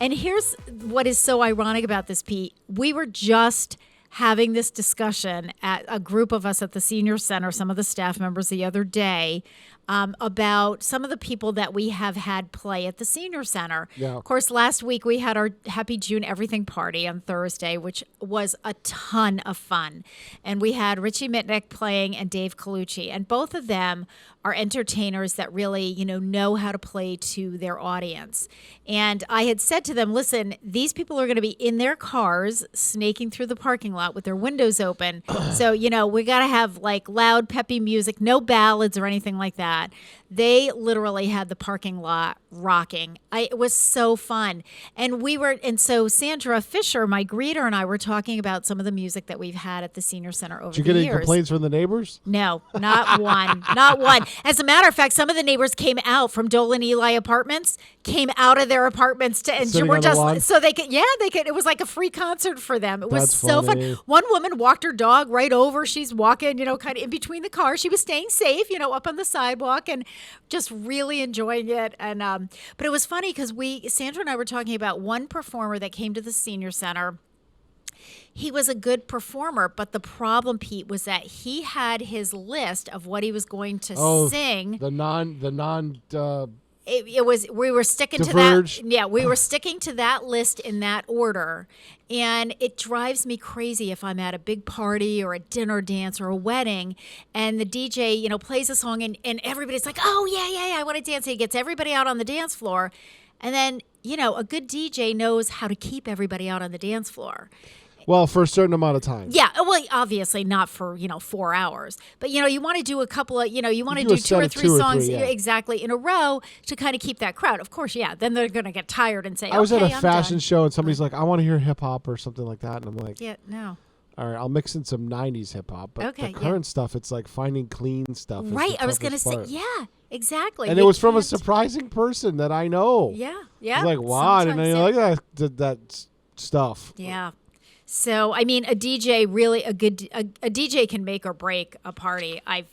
And here's what is so ironic about this, Pete. We were just having this discussion at a group of us at the Senior Center, some of the staff members the other day, about some of the people that we have had play at the Senior Center. Yeah. Of course, last week we had our Happy June Everything party on Thursday, which was a ton of fun. And we had Richie Mitnick playing and Dave Colucci. And both of them are entertainers that really, know how to play to their audience. And I had said to them, listen, these people are going to be in their cars snaking through the parking lot with their windows open. So, we got to have like loud, peppy music, no ballads or anything like that. They literally had the parking lot rocking. It was so fun. And so Sandra Fisher, my greeter, and I were talking about some of the music that we've had at the Senior Center over the years. Did you get any complaints from the neighbors? No, not one. Not one. As a matter of fact, some of the neighbors came out from Dole and Eli Apartments, came out of their apartments and Sitting were on the just lawn? so they could. It was like a free concert for them. It was That's so funny. fun. One woman walked her dog right over. She's walking, kind of in between the cars. She was staying safe, up on the sidewalk and just really enjoying it. And but it was funny because Sandra and I were talking about one performer that came to the Senior Center. He was a good performer, but the problem, Pete, was that he had his list of what he was going to sing. We were sticking Diverge. to that. Yeah, we were sticking to that list in that order. And it drives me crazy if I'm at a big party or a dinner dance or a wedding and the DJ, plays a song and everybody's like, oh, yeah, I want to dance. He gets everybody out on the dance floor. And then, a good DJ knows how to keep everybody out on the dance floor. Well, for a certain amount of time. Yeah, well, obviously not for 4 hours, but you want to do a couple of you want to do two or three songs exactly in a row to kind of keep that crowd. Of course, yeah. Then they're going to get tired and say, I was okay, at a I'm fashion done. show and somebody's like, I want to hear hip hop or something like that, and I'm like, Yeah, no. all right, I'll mix in some '90s hip hop, but Okay, the current stuff, it's like finding clean stuff. Right, I was going to say, yeah, exactly. And You it was from a can't- surprising person that I know. Yeah. It's like, wow, I didn't know you Sometimes, like that stuff. Yeah. So, I mean, a DJ really a DJ can make or break a party. I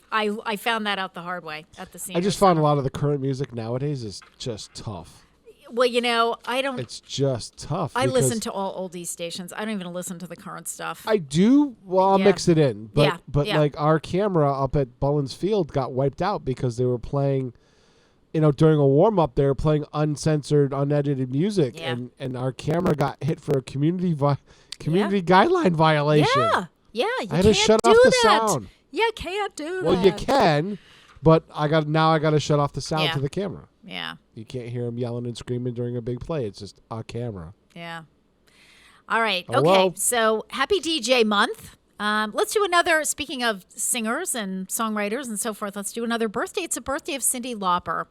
found that out the hard way at the Senior I just found Center. a lot of the current music nowadays is just tough. Well, I don't. It's just tough. I because listen to all oldies stations. I don't even listen to the current stuff. I do. Well, I'll Yeah. mix it in. But Yeah. like our camera up at Bullens Field got wiped out because they were playing, during a warm up, they were playing uncensored, unedited music, Yeah. and our camera got hit for a community guideline violation. Yeah. Yeah. You I had can't to shut do off the that. sound. Yeah, can't do that. Well, you can, but I got to shut off the sound Yeah. to the camera. Yeah. You can't hear them yelling and screaming during a big play. It's just a camera. Yeah. All right. Oh, Okay. well. So happy DJ month. Let's do another. Speaking of singers and songwriters and so forth, let's do another birthday. It's a birthday of Cyndi Lauper,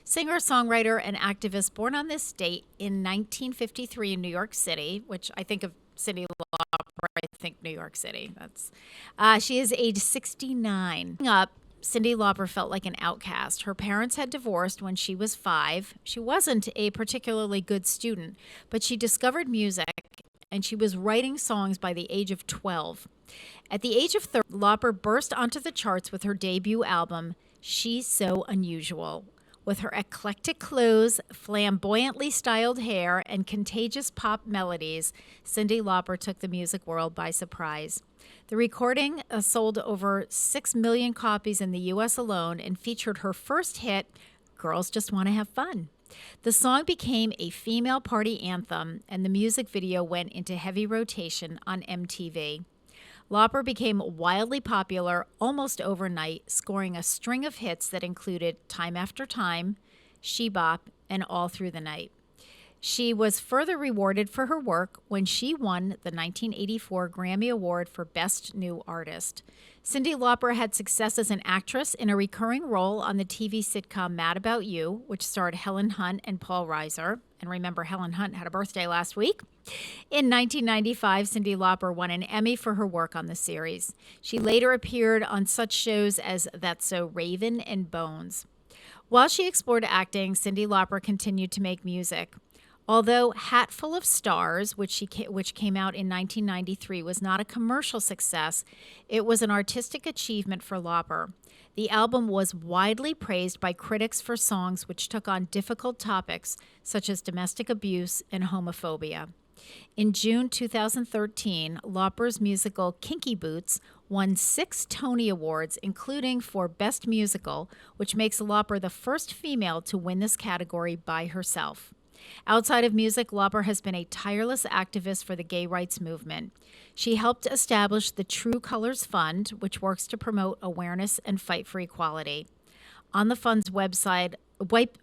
singer, songwriter, and activist, born on this date in 1953 in New York City. Which I think of Cyndi Lauper, I think New York City. That's. She is age 69. Up. Cyndi Lauper felt like an outcast. Her parents had divorced when she was 5. She wasn't a particularly good student, but she discovered music and she was writing songs by the age of 12. At the age of 30, Lauper burst onto the charts with her debut album, She's So Unusual. With her eclectic clothes, flamboyantly styled hair, and contagious pop melodies, Cyndi Lauper took the music world by surprise. The recording sold over 6 million copies in the U.S. alone and featured her first hit, Girls Just Want to Have Fun. The song became a female party anthem, and the music video went into heavy rotation on MTV. Lauper became wildly popular almost overnight, scoring a string of hits that included Time After Time, She Bop, and All Through the Night. She was further rewarded for her work when she won the 1984 Grammy Award for Best New Artist. Cyndi Lauper had success as an actress in a recurring role on the TV sitcom Mad About You, which starred Helen Hunt and Paul Reiser. And remember, Helen Hunt had a birthday last week. In 1995, Cyndi Lauper won an Emmy for her work on the series. She later appeared on such shows as That's So Raven and Bones. While she explored acting, Cyndi Lauper continued to make music. Although Hatful of Stars, which came out in 1993, was not a commercial success, it was an artistic achievement for Lauper. The album was widely praised by critics for songs which took on difficult topics such as domestic abuse and homophobia. In June 2013, Lauper's musical Kinky Boots won 6 Tony Awards, including for Best Musical, which makes Lauper the first female to win this category by herself. Outside of music, Lauper has been a tireless activist for the gay rights movement. She helped establish the True Colors Fund, which works to promote awareness and fight for equality. On the fund's website, Lauper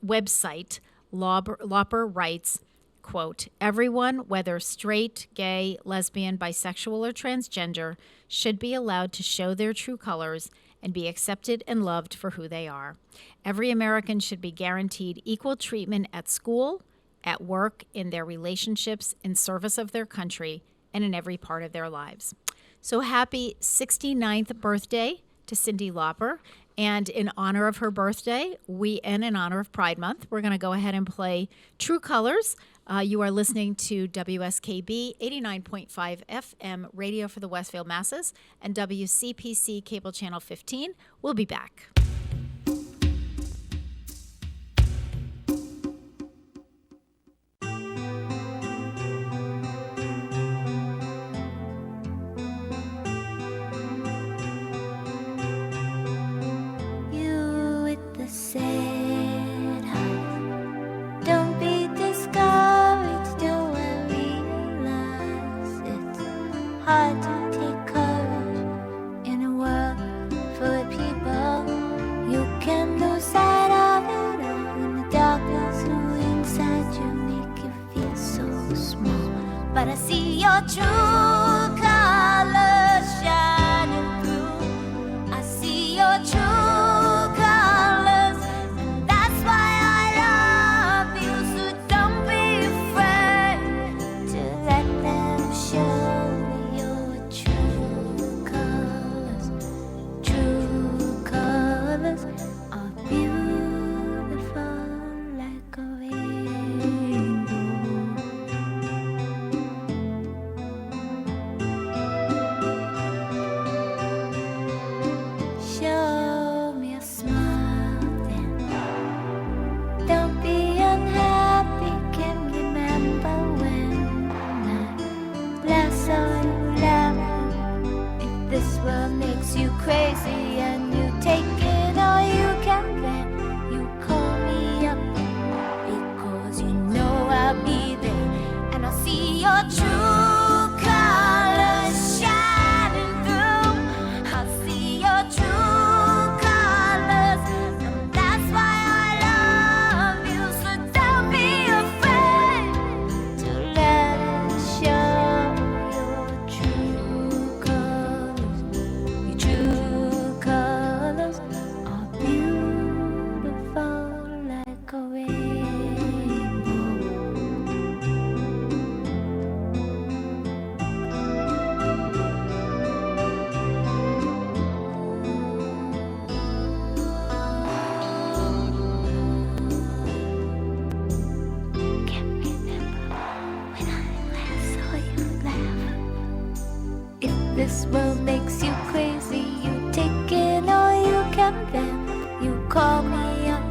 writes, quote, "Everyone, whether straight, gay, lesbian, bisexual, or transgender, should be allowed to show their true colors and be accepted and loved for who they are. Every American should be guaranteed equal treatment at school, at work, in their relationships, in service of their country, and in every part of their lives." So happy 69th birthday to Cyndi Lauper. And in honor of her birthday, and in honor of Pride Month, we're going to go ahead and play True Colors. You are listening to WSKB 89.5 FM radio for the Westfield Masses and WCPC Cable Channel 15. We'll be back. Hard to take courage in a world full of people. You can lose sight of it all in the darkness. Who inside you make you feel so small. But I see your true colors shining through. I see your true colors, and that's why I love you. So don't be afraid to let them show. this world makes you crazy, you take it all you can bear. You call me up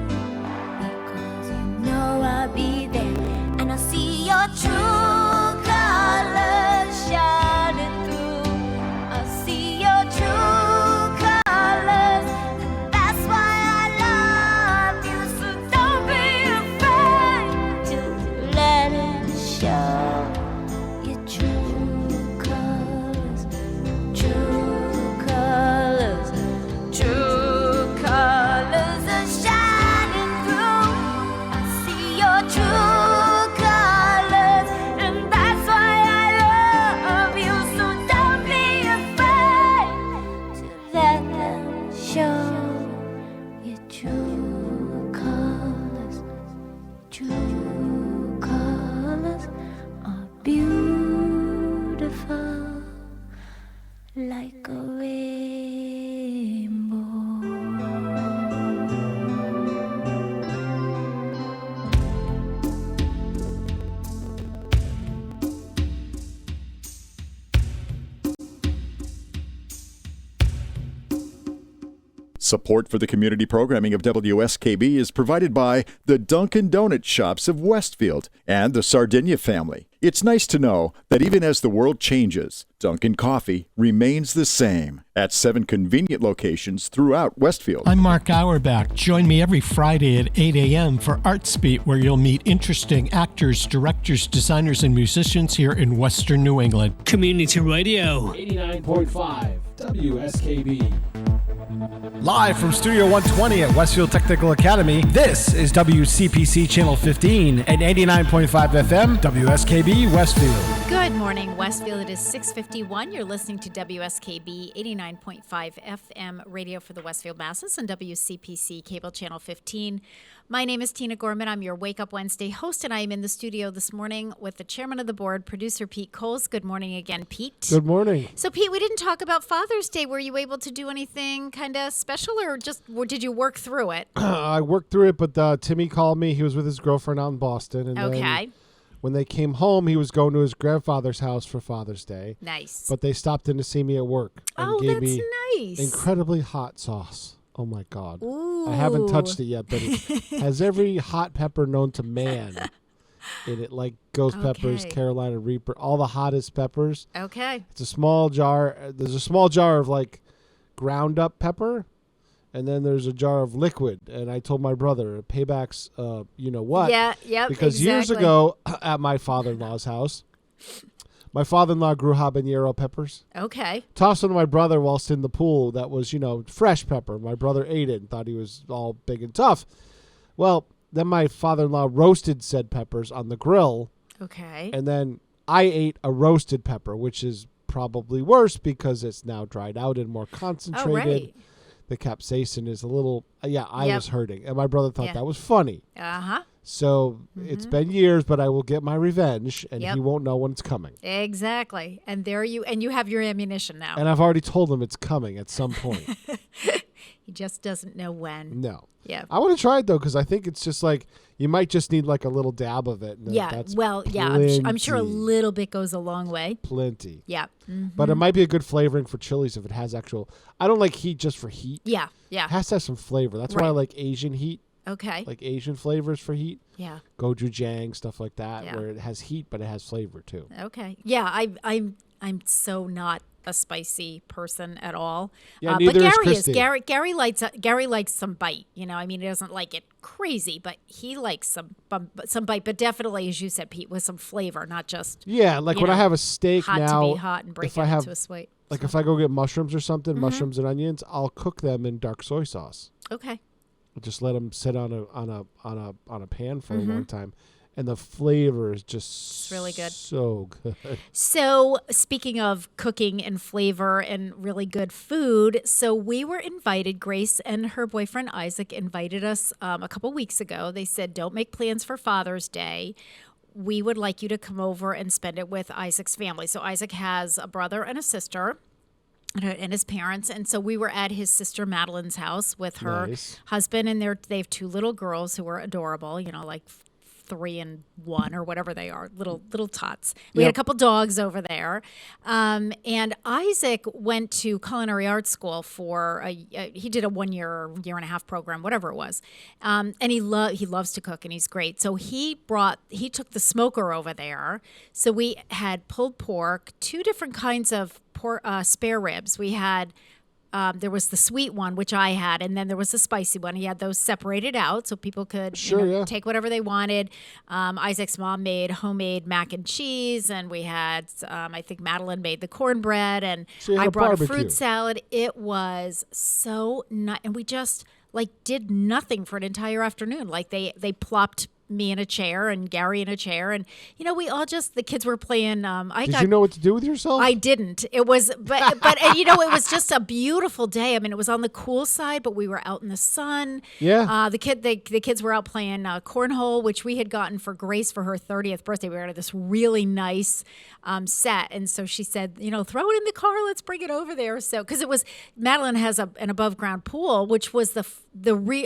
because you know I'll be there, and I'll see your true colors shining through. I'll see your true colors, and that's why I love you. So don't be afraid to let it show. Your true colors, true colors, true colors are shining through. I see your true colors, and that's why I love you. So don't be afraid to let them show. Your true colors, true colors are beautiful like a rainbow. Support for the community programming of WSKB is provided by the Dunkin' Donuts shops of Westfield and the Sardinia family. It's nice to know that even as the world changes, Dunkin' Coffee remains the same at 7 convenient locations throughout Westfield. I'm Mark Auerbach. Join me every Friday at 8 a.m. for Arts Beat, where you'll meet interesting actors, directors, designers, and musicians here in Western New England. Community Radio. 89.5 WSKB. Live from Studio 120 at Westfield Technical Academy, this is WCPC Channel 15 and 89.5 FM, WSKB Westfield. Good morning, Westfield. It is 6:51. You're listening to WSKB 89.5 FM radio for the Westfield Masses and WCPC Cable Channel 15. My name is Tina Gorman. I'm your Wake Up Wednesday host, and I am in the studio this morning with the chairman of the board, producer Pete Coles. Good morning again, Pete. Good morning. So, Pete, we didn't talk about Father's Day. Were you able to do anything kind of special, or did you work through it? I worked through it, but Timmy called me. He was with his girlfriend out in Boston. And Okay. then when they came home, he was going to his grandfather's house for Father's Day. Nice. But they stopped in to see me at work and gave that's me nice. incredibly hot sauce. Oh, my God. Ooh. I haven't touched it yet, but it has every hot pepper known to man in it, like ghost peppers, Okay. Carolina Reaper, all the hottest peppers. Okay. It's a small jar. There's a small jar of, like, ground up pepper, and then there's a jar of liquid. And I told my brother, payback's, you know what? Yeah, yep, Because years exactly. ago at my father-in-law's house, my father-in-law grew habanero peppers. Okay. Tossed them to my brother whilst in the pool. That was, fresh pepper. My brother ate it and thought he was all big and tough. Well, then my father-in-law roasted said peppers on the grill. Okay. And then I ate a roasted pepper, which is probably worse because it's now dried out and more concentrated. Oh, right. The capsaicin is a little, I Yep. was hurting. And my brother thought Yeah. that was funny. Uh-huh. So it's been years, but I will get my revenge, and Yep. he won't know when it's coming. Exactly. And you have your ammunition now. And I've already told him it's coming at some point. He just doesn't know when. No. Yeah. I want to try it, though, because I think it's just like you might just need like a little dab of it. And Yeah. That's Well, yeah. I'm sure a plenty. little bit goes a long way. Plenty. Yeah. But it might be a good flavoring for chilies if it has actual. I don't like heat just for heat. Yeah. Yeah. It has to have some flavor. That's why I Right. like Asian heat, Okay. like Asian flavors for heat. Yeah. Gochujang, stuff like that, Yeah. where it has heat, but it has flavor too. Okay. Yeah. I'm so not a spicy person at all. Yeah, but neither is Gary Christy. Gary likes some bite. You know, I mean, he doesn't like it crazy, but he likes some bite. But definitely, as you said, Pete, with some flavor, not just Yeah, like you when I know, have a steak hot now, to be hot and break if it I have into a sweet. like if I go get mushrooms or something, mushrooms and onions, I'll cook them in dark soy sauce. Okay. Just let them sit on a pan for a long time, and the flavor is just It's really good. So good. So, speaking of cooking and flavor and really good food, so we were invited, Grace and her boyfriend Isaac invited us a couple weeks ago. They said, don't make plans for Father's Day. We would like you to come over and spend it with Isaac's family. So, Isaac has a brother and a sister and his parents. And so we were at his sister Madeline's house with her Nice. husband, and they have two little girls who are adorable, like 3 and 1 or whatever they are, little tots. We had a couple dogs over there. And Isaac went to culinary arts school for he did a 1 year and a half program, whatever it was. And he loves to cook and he's great. So he took the smoker over there. So we had pulled pork, 2 different kinds of spare ribs. We had there was the sweet one, which I had, and then there was the spicy one. He had those separated out so people could take whatever they wanted. Isaac's mom made homemade mac and cheese, and we had, I think Madeline made the cornbread, and I brought a fruit salad. It was so nice, and we just did nothing for an entire afternoon. They plopped me in a chair and Gary in a chair, and we all the kids were playing. Did you know what to do with yourself? I didn't. It was, but it was just a beautiful day. I mean, it was on the cool side, but we were out in the sun. Yeah. The kids were out playing cornhole, which we had gotten for Grace for her 30th birthday. We were at this really nice set, and so she said, throw it in the car. Let's bring it over there. So because Madeline has an above ground pool, which was the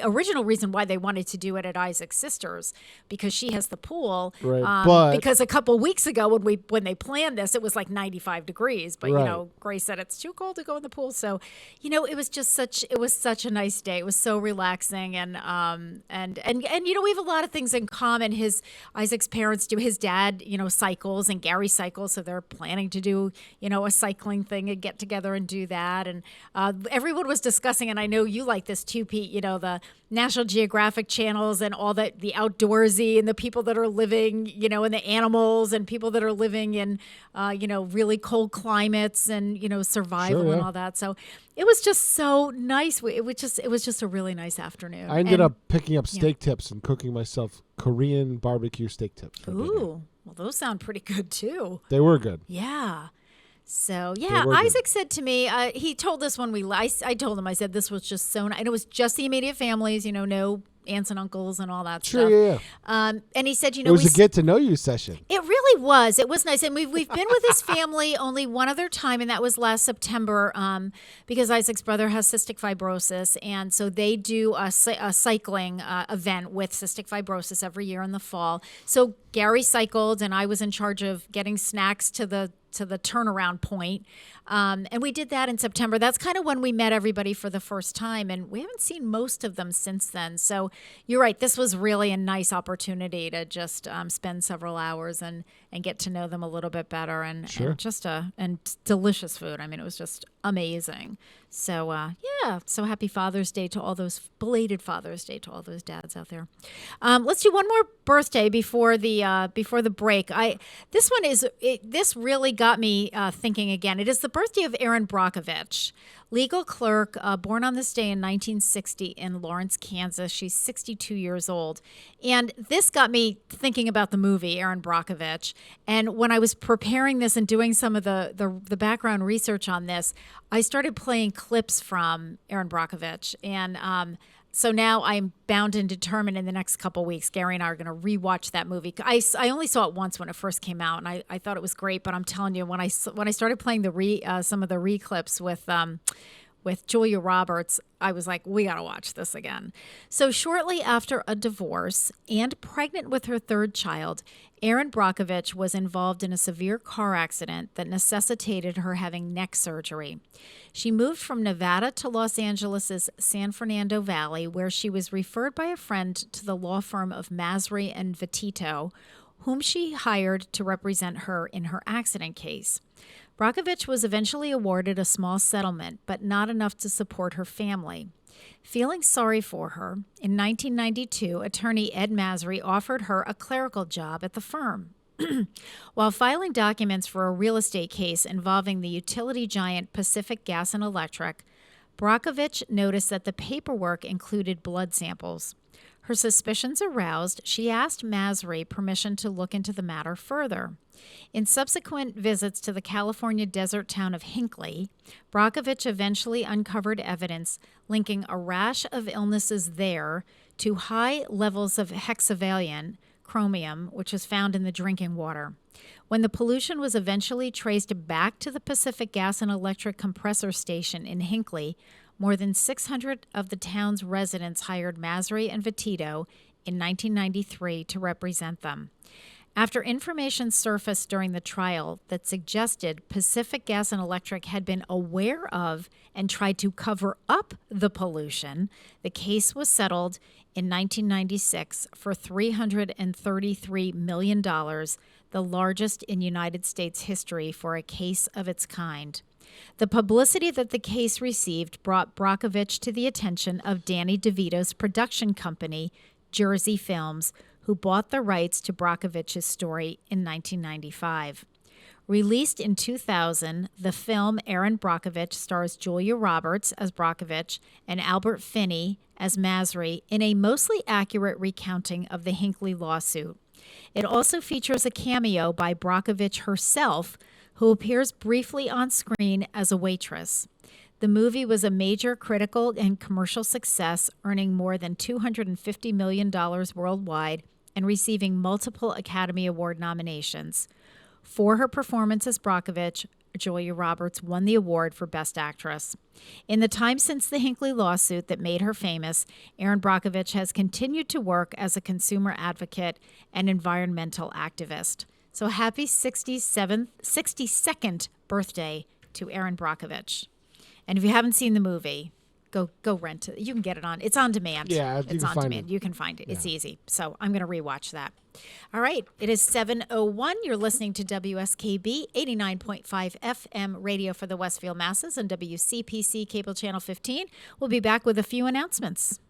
original reason why they wanted to do it at Isaac's sister's, because she has the pool. Right. Because a couple weeks ago when they planned this, it was 95 degrees. But Grace said it's too cold to go in the pool. So, it was just such a nice day. It was so relaxing, and we have a lot of things in common. Isaac's parents do. His dad, cycles, and Gary cycles, so they're planning to do a cycling thing and get together and do that. And everyone was discussing, and I know you like this too, Pete. The National Geographic channels and all the outdoorsy, and the people that are living, in the animals, and people that are living in, really cold climates, and, survival and all that. So it was just so nice. It was just a really nice afternoon. I ended up picking up steak tips and cooking myself Korean barbecue steak tips. Ooh, well, those sound pretty good too. They were good. Yeah. So, Isaac said to me, he told us when I told him, I said, this was just so nice. And it was just the immediate families, no aunts and uncles and all that stuff. Yeah. And he said, it was a get to know you session. It really was. It was nice. And we've been with his family only one other time, and that was last September, because Isaac's brother has cystic fibrosis. And so they do a cycling event with cystic fibrosis every year in the fall. So Gary cycled, and I was in charge of getting snacks to the turnaround point. And we did that in September. That's kind of when we met everybody for the first time, and we haven't seen most of them since then. So you're right. This was really a nice opportunity to just spend several hours and get to know them a little bit better, and just and delicious food. I mean, it was just amazing. So so happy Father's Day to all those belated Father's Day to all those dads out there. Let's do one more birthday before the break. This really got me thinking again. It is the birthday of Erin Brockovich, legal clerk, born on this day in 1960 in Lawrence, Kansas. She's 62 years old. And this got me thinking about the movie, Erin Brockovich. And when I was preparing this and doing some of the background research on this, I started playing clips from Erin Brockovich. And so now I'm bound and determined in the next couple weeks, Gary and I are going to rewatch that movie. I only saw it once when it first came out, and I thought it was great. But I'm telling you, when I started playing some of the re-clips with Julia Roberts, I was like, we got to watch this again. So shortly after a divorce and pregnant with her third child, Erin Brockovich was involved in a severe car accident that necessitated her having neck surgery. She moved from Nevada to Los Angeles' San Fernando Valley, where she was referred by a friend to the law firm of Masri and Vitito, whom she hired to represent her in her accident case. Brockovich was eventually awarded a small settlement, but not enough to support her family. Feeling sorry for her, in 1992, attorney Ed Masri offered her a clerical job at the firm. While filing documents for a real estate case involving the utility giant Pacific Gas and Electric, Brockovich noticed that the paperwork included blood samples. Her suspicions aroused, she asked Masri permission to look into the matter further. In subsequent visits to the California desert town of Hinckley, Brockovich eventually uncovered evidence linking a rash of illnesses there to high levels of hexavalent, chromium, which is found in the drinking water. When the pollution was eventually traced back to the Pacific Gas and Electric compressor station in Hinckley, more than 600 of the town's residents hired Masri and Vitito in 1993 to represent them. After information surfaced during the trial that suggested Pacific Gas and Electric had been aware of and tried to cover up the pollution, the case was settled in 1996 for $333 million, the largest in United States history for a case of its kind. The publicity that the case received brought Brockovich to the attention of Danny DeVito's production company, Jersey Films, who bought the rights to Brockovich's story in 1995. Released in 2000, the film Erin Brockovich stars Julia Roberts as Brockovich and Albert Finney as Masry in a mostly accurate recounting of the Hinckley lawsuit. It also features a cameo by Brockovich herself, who appears briefly on screen as a waitress. The movie was a major critical and commercial success, earning more than $250 million worldwide and receiving multiple Academy Award nominations. For her performance as Brockovich, Julia Roberts won the award for Best Actress. In the time since the Hinckley lawsuit that made her famous, Erin Brockovich has continued to work as a consumer advocate and environmental activist. So happy 62nd birthday to Erin Brockovich. And if you haven't seen the movie, go rent it. You can get it on. It's on demand. Yeah, it's on demand. You can find it. Yeah. It's easy. So I'm going to rewatch that. All right. It is 7:01. You're listening to WSKB 89.5 FM radio for the Westfield masses and WCPC cable channel 15. We'll be back with a few announcements.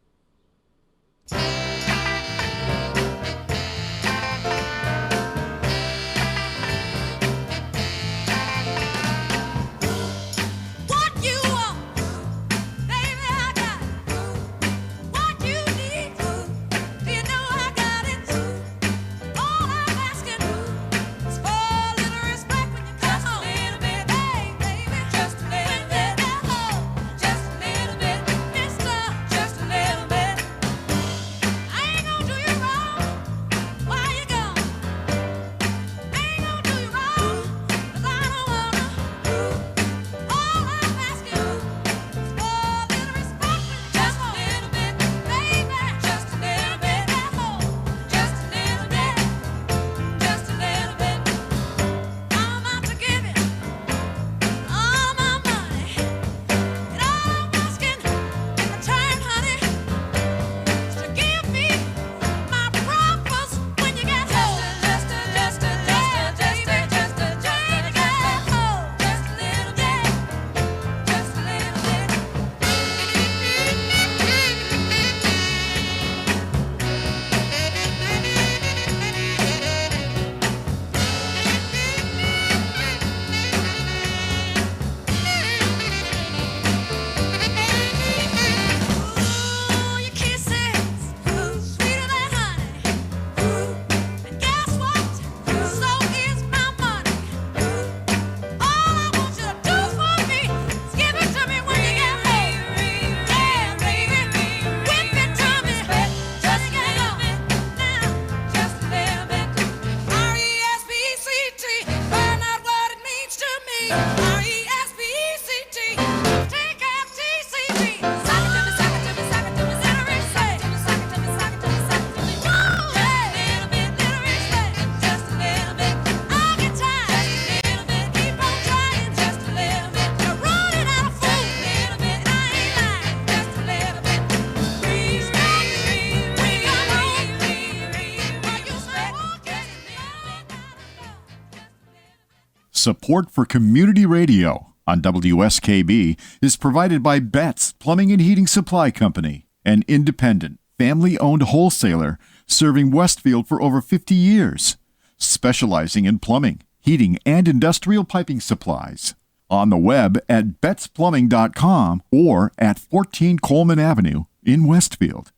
Support for community radio on WSKB is provided by Betts Plumbing and Heating Supply Company, an independent, family-owned wholesaler serving Westfield for over 50 years, specializing in plumbing, heating, and industrial piping supplies. On the web at bettsplumbing.com or at 14 Coleman Avenue in Westfield.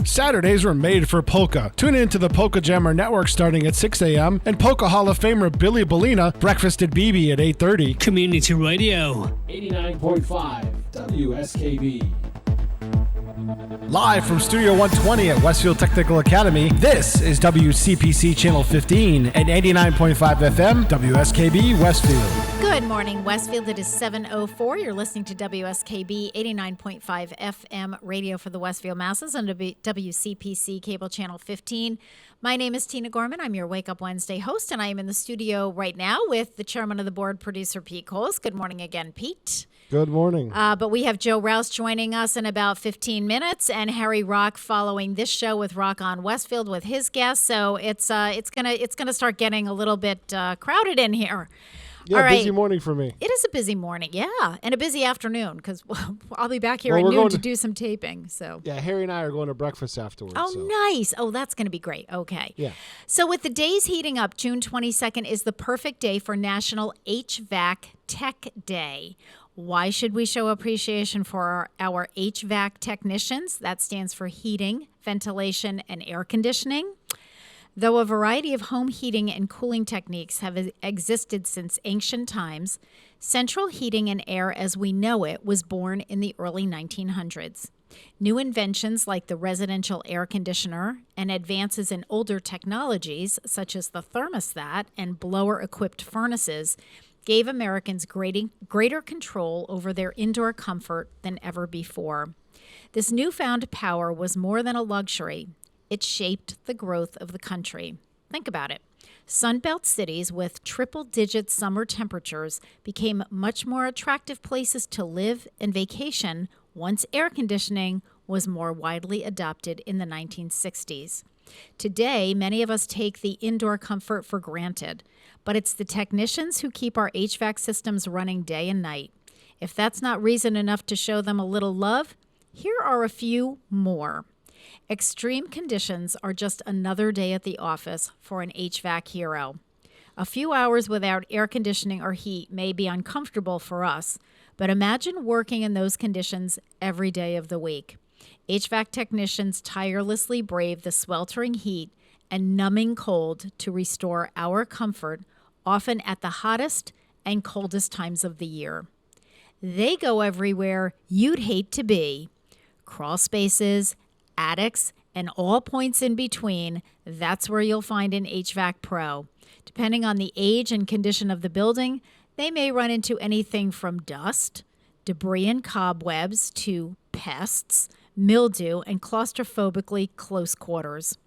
Saturdays were made for polka. Tune in to the Polka Jammer Network starting at 6 a.m. and Polka Hall of Famer Billy Bellina, Breakfast at BB at 8:30. Community Radio. 89.5 WSKB. Live from Studio 120 at Westfield Technical Academy, this is WCPC Channel 15 and 89.5 FM, WSKB Westfield. Good morning, Westfield. It is 7:04. You're listening to WSKB 89.5 FM radio for the Westfield masses on WCPC Cable Channel 15. My name is Tina Gorman. I'm your Wake Up Wednesday host, and I am in the studio right now with the chairman of the board, producer Pete Coles. Good morning again, Pete. Good morning. But we have Joe Rouse joining us in about 15 minutes, and Harry Rock following this show with Rock on Westfield with his guests. So it's gonna start getting a little bit crowded in here. Yeah, all right. Busy morning for me. It is a busy morning, yeah, and a busy afternoon because I'll be back here at noon to do some taping. So yeah, Harry and I are going to breakfast afterwards. Oh, so. nice. Oh, that's going to be great. Okay. Yeah. So with the days heating up, June 22nd is the perfect day for National HVAC Tech Day. Why should we show appreciation for our HVAC technicians? That stands for heating, ventilation, and air conditioning. Though a variety of home heating and cooling techniques have existed since ancient times, central heating and air as we know it was born in the early 1900s. New inventions like the residential air conditioner and advances in older technologies such as the thermostat and blower-equipped furnaces gave Americans greater control over their indoor comfort than ever before. This newfound power was more than a luxury. It shaped the growth of the country. Think about it. Sunbelt cities with triple-digit summer temperatures became much more attractive places to live and vacation once air conditioning was more widely adopted in the 1960s. Today, many of us take the indoor comfort for granted, but it's the technicians who keep our HVAC systems running day and night. If that's not reason enough to show them a little love, here are a few more. Extreme conditions are just another day at the office for an HVAC hero. A few hours without air conditioning or heat may be uncomfortable for us, but imagine working in those conditions every day of the week. HVAC technicians tirelessly brave the sweltering heat and numbing cold to restore our comfort, often at the hottest and coldest times of the year. They go everywhere you'd hate to be. Crawl spaces, attics, and all points in between, that's where you'll find an HVAC pro. Depending on the age and condition of the building, they may run into anything from dust, debris and cobwebs, to pests, mildew, and claustrophobically close quarters.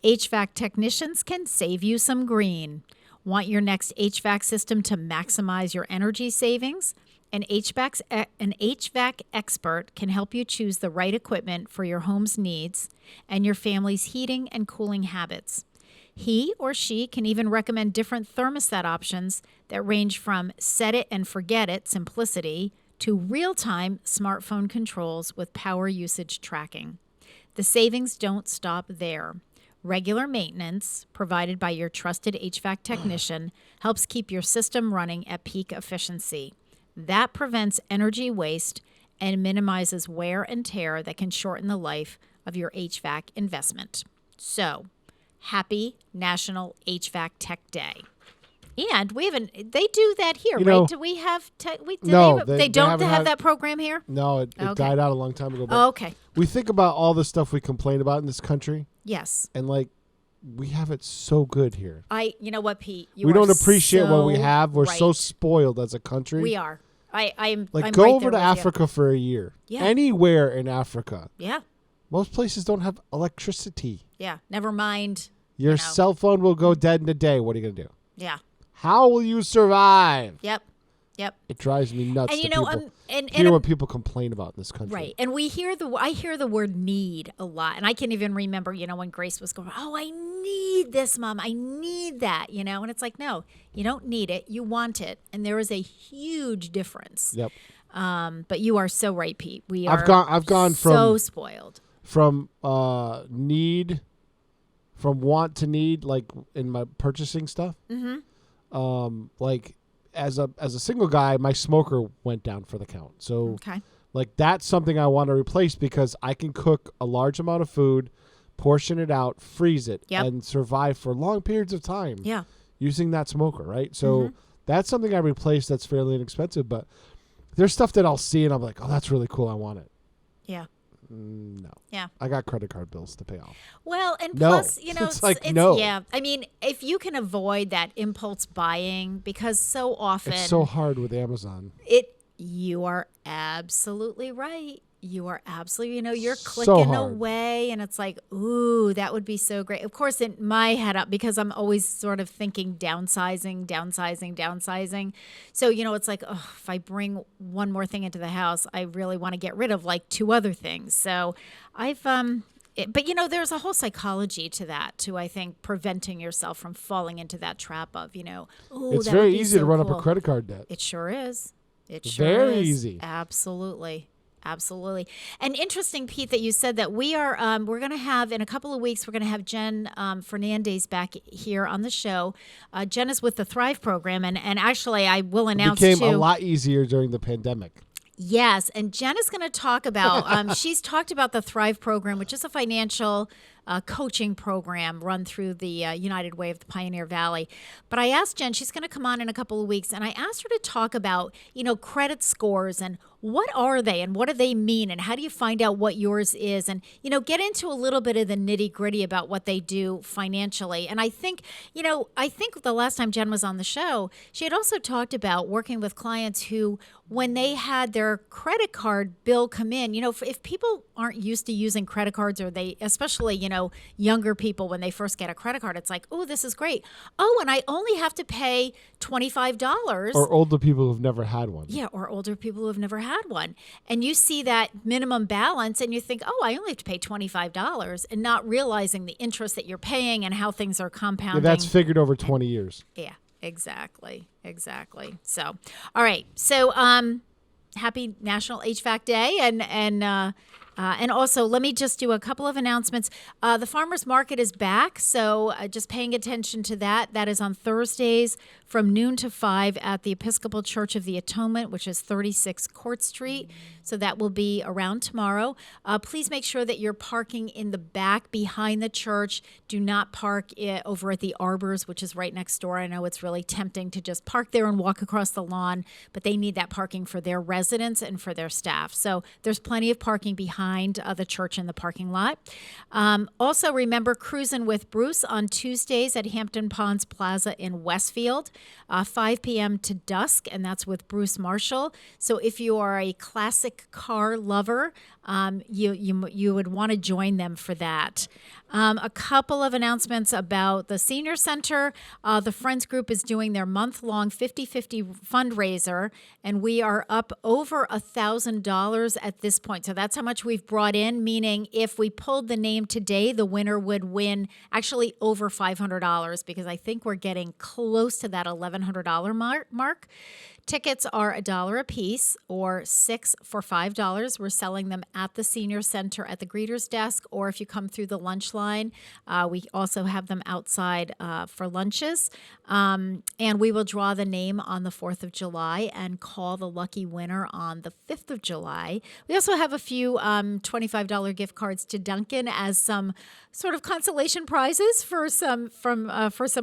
HVAC technicians can save you some green. Want your next HVAC system to maximize your energy savings? An HVAC expert can help you choose the right equipment for your home's needs and your family's heating and cooling habits. He or she can even recommend different thermostat options that range from set it and forget it simplicity to real-time smartphone controls with power usage tracking. The savings don't stop there. Regular maintenance, provided by your trusted HVAC technician, helps keep your system running at peak efficiency. That prevents energy waste and minimizes wear and tear that can shorten the life of your HVAC investment. So, happy National HVAC Tech Day. And they do that here, right? Do we have they don't have that program here? No, it died out a long time ago. Oh, okay. We think about all the stuff we complain about in this country. Yes. And we have it so good here. You know what, Pete? We don't appreciate what we have. We're so spoiled as a country. We are. I'm go right over there to Africa for a year. Yeah. Anywhere in Africa. Yeah. Most places don't have electricity. Yeah. Never mind. Your cell phone will go dead in a day. What are you going to do? Yeah. How will you survive? Yep. It drives me nuts. And hear what people complain about in this country. Right. And I hear the word need a lot. And I can even remember, when Grace was going, oh, I need this, Mom. I need that, And it's like, no, you don't need it. You want it. And there is a huge difference. Yep. But you are so right, Pete. I've gone from so spoiled. From need, from want to need, like in my purchasing stuff. Mm-hmm. As a single guy, my smoker went down for the count. So that's something I want to replace because I can cook a large amount of food, portion it out, freeze it, and survive for long periods of time. Yeah. Using that smoker, right? So that's something I replaced that's fairly inexpensive, but there's stuff that I'll see and I'm like, oh, that's really cool. I want it. Yeah. No. Yeah. I got credit card bills to pay off. Well, and No. plus, It's like, no. Yeah. I mean, if you can avoid that impulse buying, because so often It's so hard with Amazon. You are absolutely right. You are absolutely, you're So clicking hard. away and it's like, ooh, that would be so great. Of course, in my head up, because I'm always sort of thinking downsizing. So, it's like, oh, if I bring one more thing into the house, I really want to get rid of like 2 other things. So I've, but there's a whole psychology to that too. I think preventing yourself from falling into that trap of, oh, It's that very would be easy to so run cool. up a credit card debt. It sure is. It sure Very is. easy. Absolutely. And interesting, Pete, that you said that we're going to have, in a couple of weeks, we're going to have Jen Fernandez back here on the show. Jen is with the Thrive program, and actually I will announce It became too. a lot easier during the pandemic. Yes, and Jen is going to talk about, she's talked about the Thrive program, which is a financial coaching program run through the United Way of the Pioneer Valley. But I asked Jen, she's going to come on in a couple of weeks, and I asked her to talk about, credit scores and what are they and what do they mean and how do you find out what yours is, and, get into a little bit of the nitty gritty about what they do financially. And I think the last time Jen was on the show, she had also talked about working with clients who, when they had their credit card bill come in, if people aren't used to using credit cards, or they, especially, younger people, when they first get a credit card, it's like, oh, this is great. Oh, and I only have to pay $25. Or older people who've never had one. Yeah, or older people who have never had one. And you see that minimum balance and you think, oh, I only have to pay $25, and not realizing the interest that you're paying and how things are compounding. Yeah, that's figured over 20 years. Yeah, exactly. So, all right. So, happy National HVAC Day, and also, let me just do a couple of announcements. The farmers market is back, so just paying attention to that. That is on Thursdays from noon to 5 at the Episcopal Church of the Atonement, which is 36 Court Street. So that will be around tomorrow. Please make sure that you're parking in the back behind the church. Do not park over at the Arbors, which is right next door. I know it's really tempting to just park there and walk across the lawn, but they need that parking for their residents and for their staff. So there's plenty of parking behind the church in the parking lot. Also, remember Cruisin' with Bruce on Tuesdays at Hampton Ponds Plaza in Westfield, 5 p.m. to dusk, and that's with Bruce Marshall. So if you are a classic car lover, you would want to join them for that. A couple of announcements about the senior center. The Friends Group is doing their month-long 50-50 fundraiser, and we are up over $1,000 at this point. So that's how much we've brought in, meaning if we pulled the name today, the winner would win actually over $500, because I think we're getting close to that $1,100 mark. Tickets are $1 a piece, or 6 for $5. We're selling them at the senior center at the greeter's desk, or if you come through the lunch line, we also have them outside for lunches. And we will draw the name on the 4th of July and call the lucky winner on the 5th of July. We also have a few $25 gift cards to Dunkin' as some sort of consolation prizes for some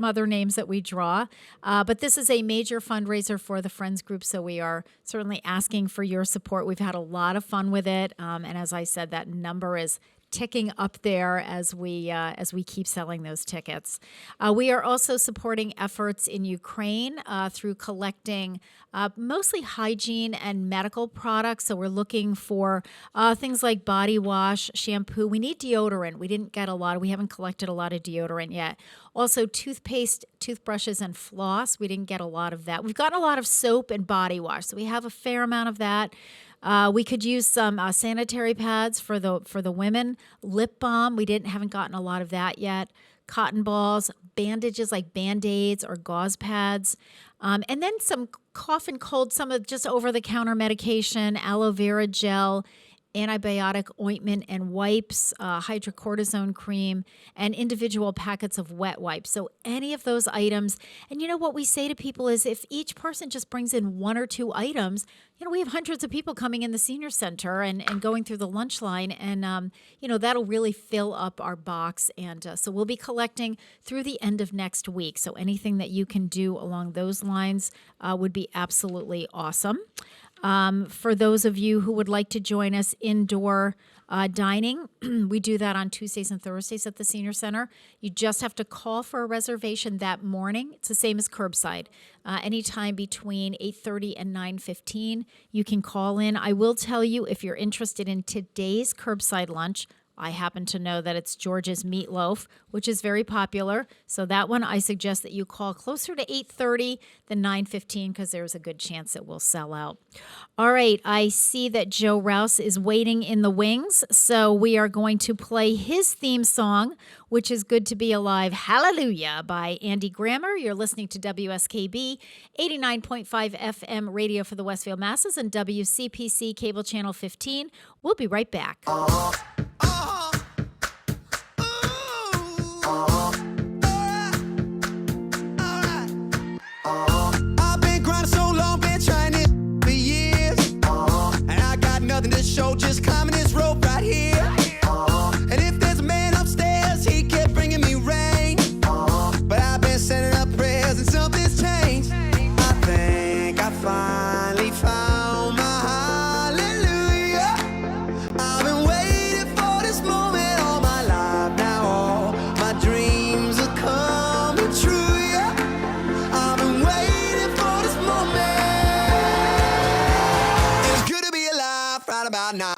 other names that we draw. But this is a major fundraiser for the Friends Group, so we are certainly asking for your support. We've had a lot of fun with it, and as I said, that number is ticking up there as we keep selling those tickets. We are also supporting efforts in Ukraine through collecting mostly hygiene and medical products. So we're looking for things like body wash, shampoo. We need deodorant. We haven't collected a lot of deodorant yet. Also toothpaste, toothbrushes, and floss. We didn't get a lot of that. We've gotten a lot of soap and body wash, so we have a fair amount of that. We could use some sanitary pads for the women. Lip balm, we haven't gotten a lot of that yet. Cotton balls, bandages like Band-Aids or gauze pads, and then some cough and cold, some of just over-the-counter medication, aloe vera gel, antibiotic ointment and wipes, hydrocortisone cream, and individual packets of wet wipes. So any of those items. And what we say to people is, if each person just brings in 1 or 2 items, we have hundreds of people coming in the senior center and going through the lunch line, and that'll really fill up our box. And so we'll be collecting through the end of next week. So anything that you can do along those lines would be absolutely awesome. For those of you who would like to join us indoor Dining, we do that on Tuesdays and Thursdays at the Senior Center. You just have to call for a reservation that morning. It's the same as curbside. Anytime between 8:30 and 9:15, you can call in. I will tell you, if you're interested in today's curbside lunch, I happen to know that it's George's Meatloaf, which is very popular. So that one, I suggest that you call closer to 8:30 than 9:15 because there's a good chance it will sell out. All right, I see that Joe Rouse is waiting in the wings. So we are going to play his theme song, which is Good to Be Alive, Hallelujah, by Andy Grammer. You're listening to WSKB 89.5 FM radio for the Westfield Masses and WCPC cable channel 15. We'll be right back. Nothing to show, just climbing this rope right here. And if there's a man upstairs, he kept bringing me rain. But I've been sending up prayers and something's changed. I think I finally found my hallelujah. I've been waiting for this moment all my life now. All my dreams are coming true, yeah. I've been waiting for this moment. It's good to be alive right about now.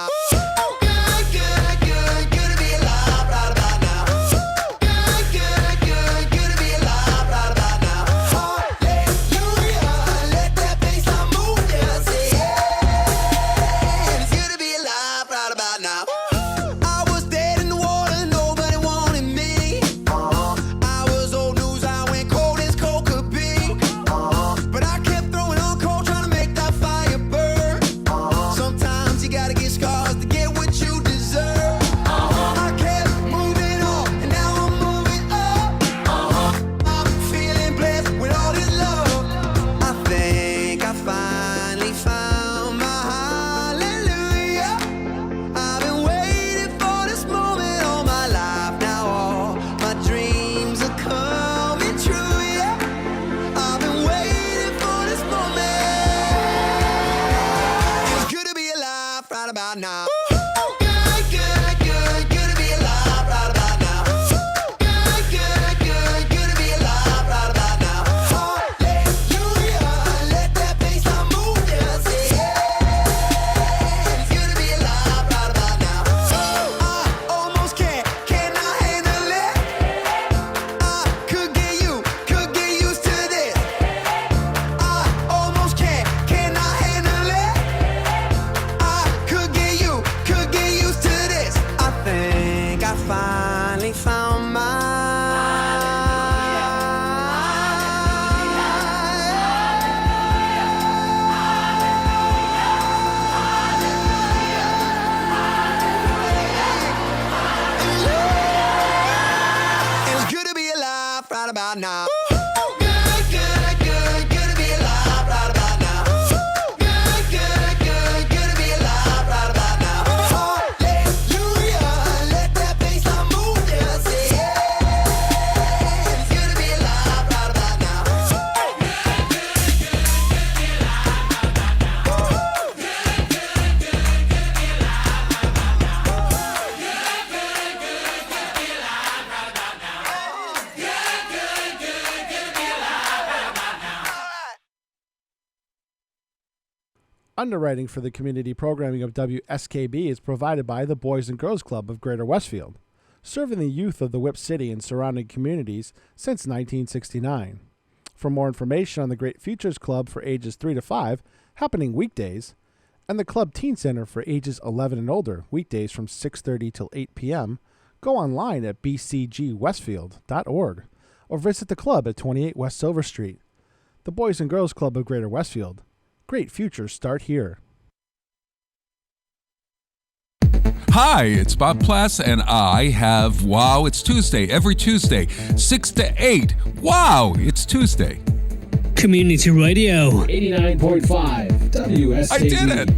Underwriting for the community programming of WSKB is provided by the Boys and Girls Club of Greater Westfield, serving the youth of the Whip City and surrounding communities since 1969. For more information on the Great Futures Club for ages 3 to 5, happening weekdays, and the Club Teen Center for ages 11 and older, weekdays from 6:30 till 8 p.m., go online at bcgwestfield.org or visit the club at 28 West Silver Street. The Boys and Girls Club of Greater Westfield. Great futures start here. Hi, it's Bob Plass, and I have Wow, It's Tuesday, every Tuesday, 6 to 8. Wow, it's Tuesday. Community Radio. 89.5 WSKB. I did it!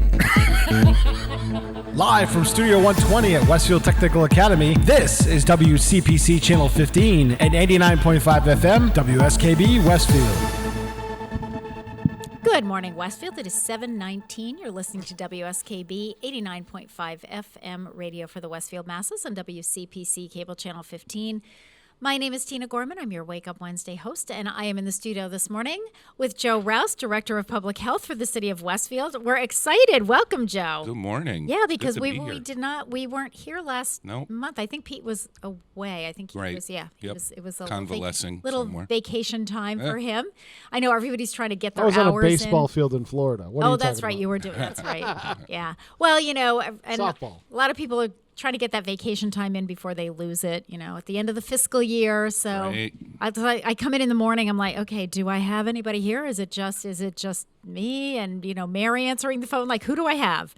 Live from Studio 120 at Westfield Technical Academy, this is WCPC Channel 15 and 89.5 FM, WSKB Westfield. Good Good morning, Westfield. It is 7:19. You're listening to WSKB 89.5 FM radio for the Westfield masses on WCPC Cable Channel 15. My name is Tina Gorman. I'm your Wake Up Wednesday host, and I am in the studio this morning with Joe Rouse, Director of Public Health for the City of Westfield. We're excited. Welcome, Joe. Good morning. Yeah, because Good to be here. we weren't here last month. I think Pete was away. I think he was. Yeah, Yep. it was a Convalescing little somewhere. vacation time for him. I know everybody's trying to get their I was hours on a baseball in. field in Florida. What are you That's talking right. about? You were doing. That's right. Yeah. Well, and Softball. a lot of people are trying to get that vacation time in before they lose it, at the end of the fiscal year. So Right. I come in the morning, I'm like, okay, do I have anybody here? Is it just me and, Mary answering the phone? Like, who do I have?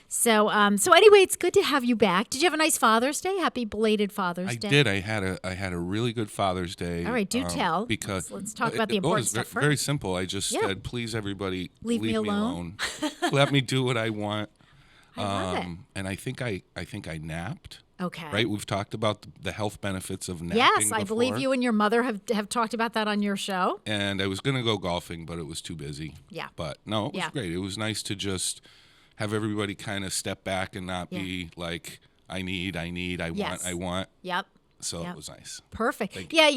So anyway, it's good to have you back. Did you have a nice Father's Day? Happy belated Father's Day. I did. I had a really good Father's Day. All right, do tell. Because Let's talk about the it important was stuff very first. simple. I just said, please, everybody, Leave me alone. Let me do what I want. I love it. And I think I napped. Okay. Right? We've talked about the health benefits of napping Yes, I before. believe you and your mother have talked about that on your show. And I was going to go golfing, but it was too busy. Yeah. But no, it was great. It was nice to just have everybody kind of step back and not be like, I want. Yep. So it was nice. Perfect. Yeah,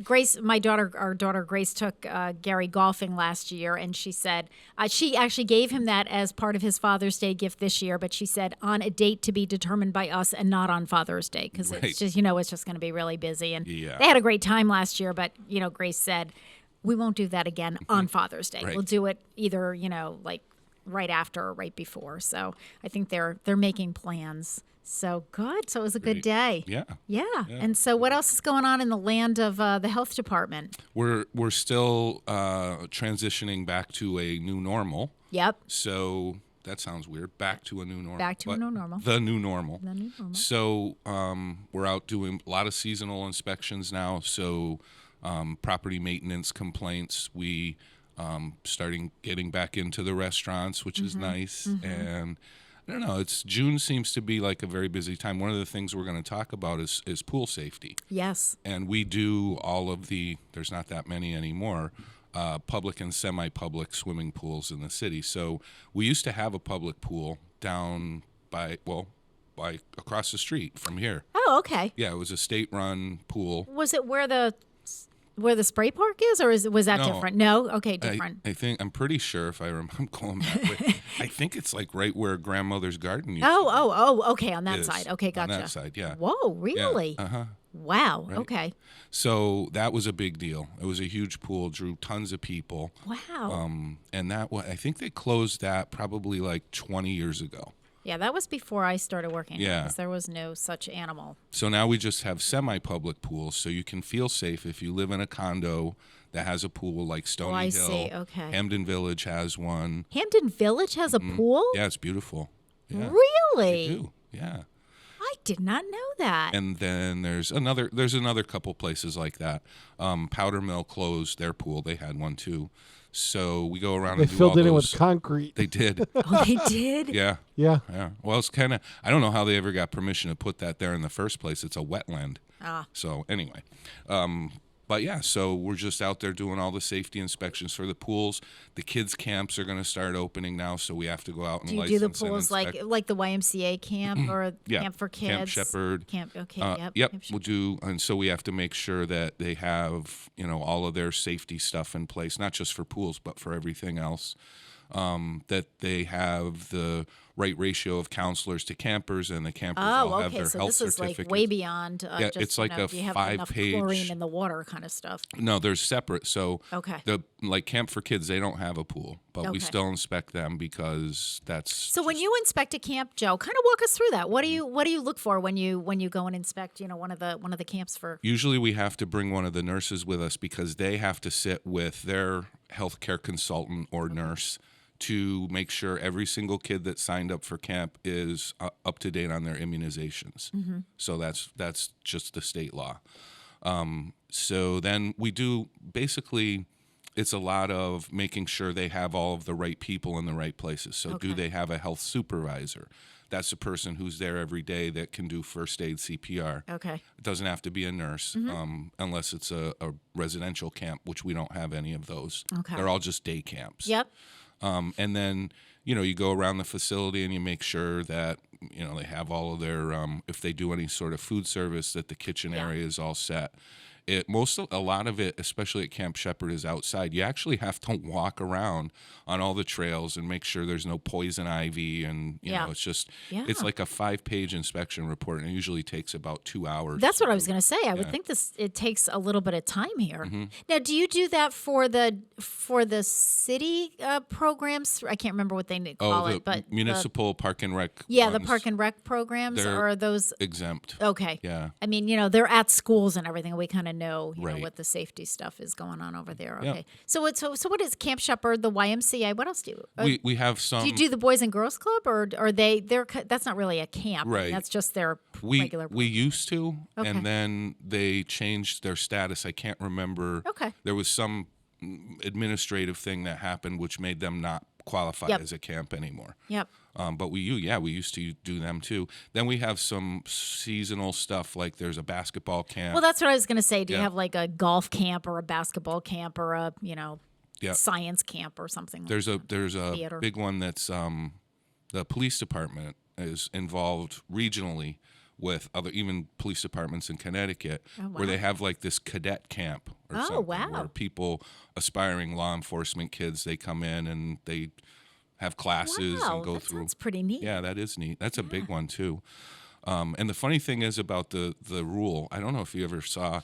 Grace, our daughter Grace took Gary golfing last year, and she said she actually gave him that as part of his Father's Day gift this year, but she said on a date to be determined by us and not on Father's Day because it's just, it's just going to be really busy. And they had a great time last year, but, Grace said, we won't do that again on Father's Day. Right. We'll do it either, like right after or right before. So I think they're making plans. So good. So it was a good day. Yeah. And so what else is going on in the land of the health department? We're still transitioning back to a new normal. Yep. So that sounds weird. Back to a new normal. Back to a new normal. The new normal. The new normal. So we're out doing a lot of seasonal inspections now. So property maintenance complaints. We starting getting back into the restaurants, which is nice. And I don't know. June seems to be like a very busy time. One of the things we're going to talk about is pool safety. Yes. And we do all of there's not that many anymore, public and semi-public swimming pools in the city. So we used to have a public pool down by across the street from here. Oh, okay. Yeah, it was a state-run pool. Was it where the spray park is, or was that different? No? Okay, different. I'm pretty sure if I remember, I'm going back way. I think it's like right where grandmother's garden used to Oh, okay, on that is. side. Okay, gotcha. On that side, yeah. Whoa, really? Yeah, uh-huh. Wow, Right. okay. So that was a big deal. It was a huge pool, drew tons of people. Wow. And I think they closed that probably like 20 years ago. Yeah, that was before I started working here, Yeah. because there was no such animal. So now we just have semi-public pools, so you can feel safe if you live in a condo that has a pool like Stony Hill. See. Okay. Hamden Village has one. Hampton Village has a pool? Yeah, it's beautiful. Yeah, Really? they do. Yeah. I did not know that. And then there's another couple places like that. Powder Mill closed their pool. They had one too. So we go around They and do filled all it in those. with concrete. They did. Oh, they did? Yeah. Yeah. Well, it's kind of, I don't know how they ever got permission to put that there in the first place. It's a wetland. So anyway, but yeah, so we're just out there doing all the safety inspections for the pools. The kids' camps are going to start opening now, so we have to go out and Do you license do the and pools inspect. like the YMCA camp or Yeah, camp for kids? Camp Shepherd. Camp, okay, Yep, Camp we'll do, and so we have to make sure that they have, all of their safety stuff in place, not just for pools, but for everything else. That they have the right ratio of counselors to campers, and the campers all have their so health this is certificates. like way beyond. Yeah, just, it's like a do you have enough 5-page chlorine in the water kind of stuff. No, they're separate. So Okay. like Camp for Kids, they don't have a pool, but we Okay. still inspect them because that's. So when you inspect a camp, Joe, kind of walk us through that. What do you look for when you go and inspect, one of the camps for? Usually we have to bring one of the nurses with us because they have to sit with their healthcare consultant or nurse to make sure every single kid that signed up for camp is up to date on their immunizations. So that's just the state law. So then we do basically, it's a lot of making sure they have all of the right people in the right places. So do they have a health supervisor? that's the person who's there every day that can do first aid CPR. Okay. It doesn't have to be a nurse unless it's a residential camp, which we don't have any of those. Okay. They're all just day camps. Yep. And then, you go around the facility and you make sure that, they have all of their, if they do any sort of food service, that the kitchen area is all set. A lot of it, especially at Camp Shepherd, is outside. You actually have to walk around on all the trails and make sure there's no poison ivy, and you know, it's just it's like a 5-page inspection report, and it usually takes about 2 hours. That's what I was going to say. I would think it takes a little bit of time here. Now, do you do that for the city programs? I can't remember what they call it, but municipal park and rec. Yeah, the park and rec programs, or are those exempt? Okay. Yeah. I mean, they're at schools and everything. We kind of know, know what the safety stuff is going on over there. Okay. Yep. So what is Camp Shepherd, the YMCA? What else do you? We have some. Do you do the Boys and Girls Club, or are they're that's not really a camp? Right. I mean, that's just their regular. We used to, and then they changed their status. I can't remember. Okay. There was some administrative thing that happened which made them not qualify as a camp anymore. Yep. But we used to do them too. Then we have some seasonal stuff, like there's a basketball camp. Well, that's what I was going to say. Do you have like a golf camp or a basketball camp or a science camp or something? There's like a theater. big one that's the police department is involved regionally with other even police departments in Connecticut, where they have like this cadet camp or something, where people, aspiring law enforcement kids, they come in and they have classes and go through. That's pretty neat. Yeah, that is neat. That's a big one too. And the funny thing is about the rule, I don't know if you ever saw,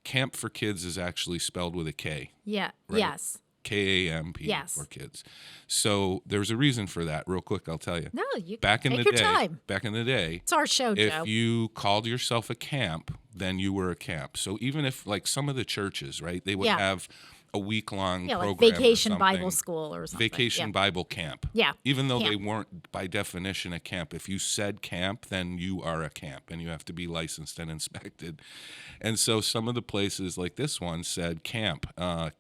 camp for kids is actually spelled with a K. Yeah. Right? Yes. K-A-M-P for kids. So there's a reason for that. Real quick, I'll tell you. No, you back in take the your day, time. Back in the day, it's our show, if Joe. you called yourself a camp, then you were a camp. So even if, like some of the churches, right, they would have a week-long program, like Vacation Bible School or something. Vacation Bible Camp. Yeah. Even though they weren't by definition a camp, if you said camp, then you are a camp, and you have to be licensed and inspected. And so some of the places, like this one, said camp,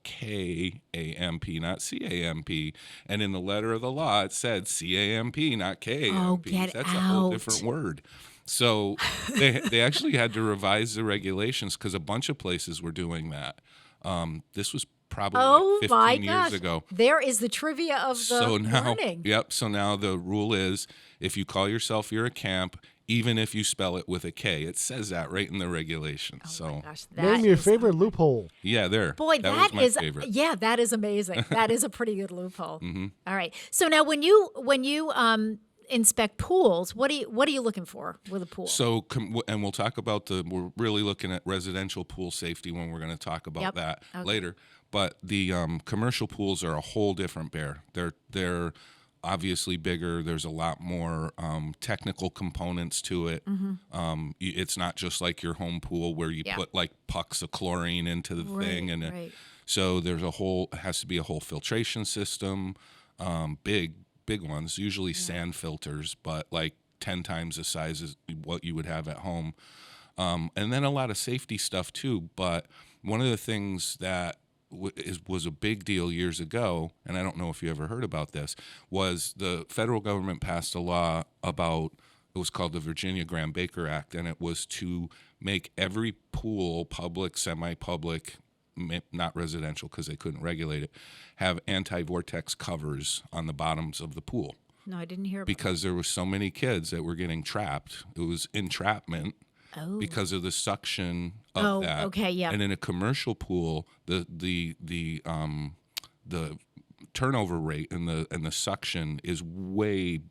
K-A-M-P, not C-A-M-P. And in the letter of the law, it said C-A-M-P, not K-A-M-P. Oh, get That's out. a whole different word. So they actually had to revise the regulations because a bunch of places were doing that. This was probably like 15 years ago. There is the trivia of the morning. Yep. So now the rule is, if you call yourself you're a camp, even if you spell it with a K, it says that right in the regulations. Oh my gosh, name your favorite loophole. Yeah, there. Boy, that was my favorite. Yeah, that is amazing. That is a pretty good loophole. All right. So now when you inspect pools, what are you looking for with a pool? So, and we'll talk about we're really looking at residential pool safety when we're going to talk about that later. But the commercial pools are a whole different bear. They're obviously bigger. There's a lot more technical components to it. It's not just like your home pool where you put like pucks of chlorine into the thing, and so there's has to be a whole filtration system. Big ones, usually sand filters, but like 10 times the size as what you would have at home. And then a lot of safety stuff too. But one of the things that was a big deal years ago, and I don't know if you ever heard about this, was the federal government passed a law about, it was called the Virginia Graham-Baker Act, and it was to make every pool, public, semi-public, not residential because they couldn't regulate it, have anti-vortex covers on the bottoms of the pool. No, I didn't hear about because there were so many kids that were getting trapped. It was entrapment. Oh. Because of the suction of that. Okay, yeah. And in a commercial pool, the turnover rate and the suction is way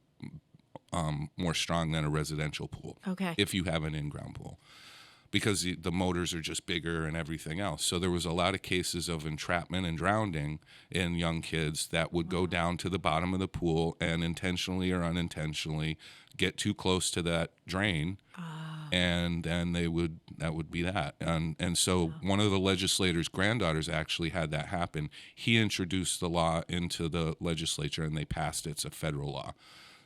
more strong than a residential pool. Okay. If you have an in-ground pool, because the motors are just bigger and everything else. So there was a lot of cases of entrapment and drowning in young kids that would go down to the bottom of the pool and intentionally or unintentionally get too close to that drain. And then that would be that. And so one of the legislators' granddaughters actually had that happen. He introduced the law into the legislature and they passed it. It's a federal law.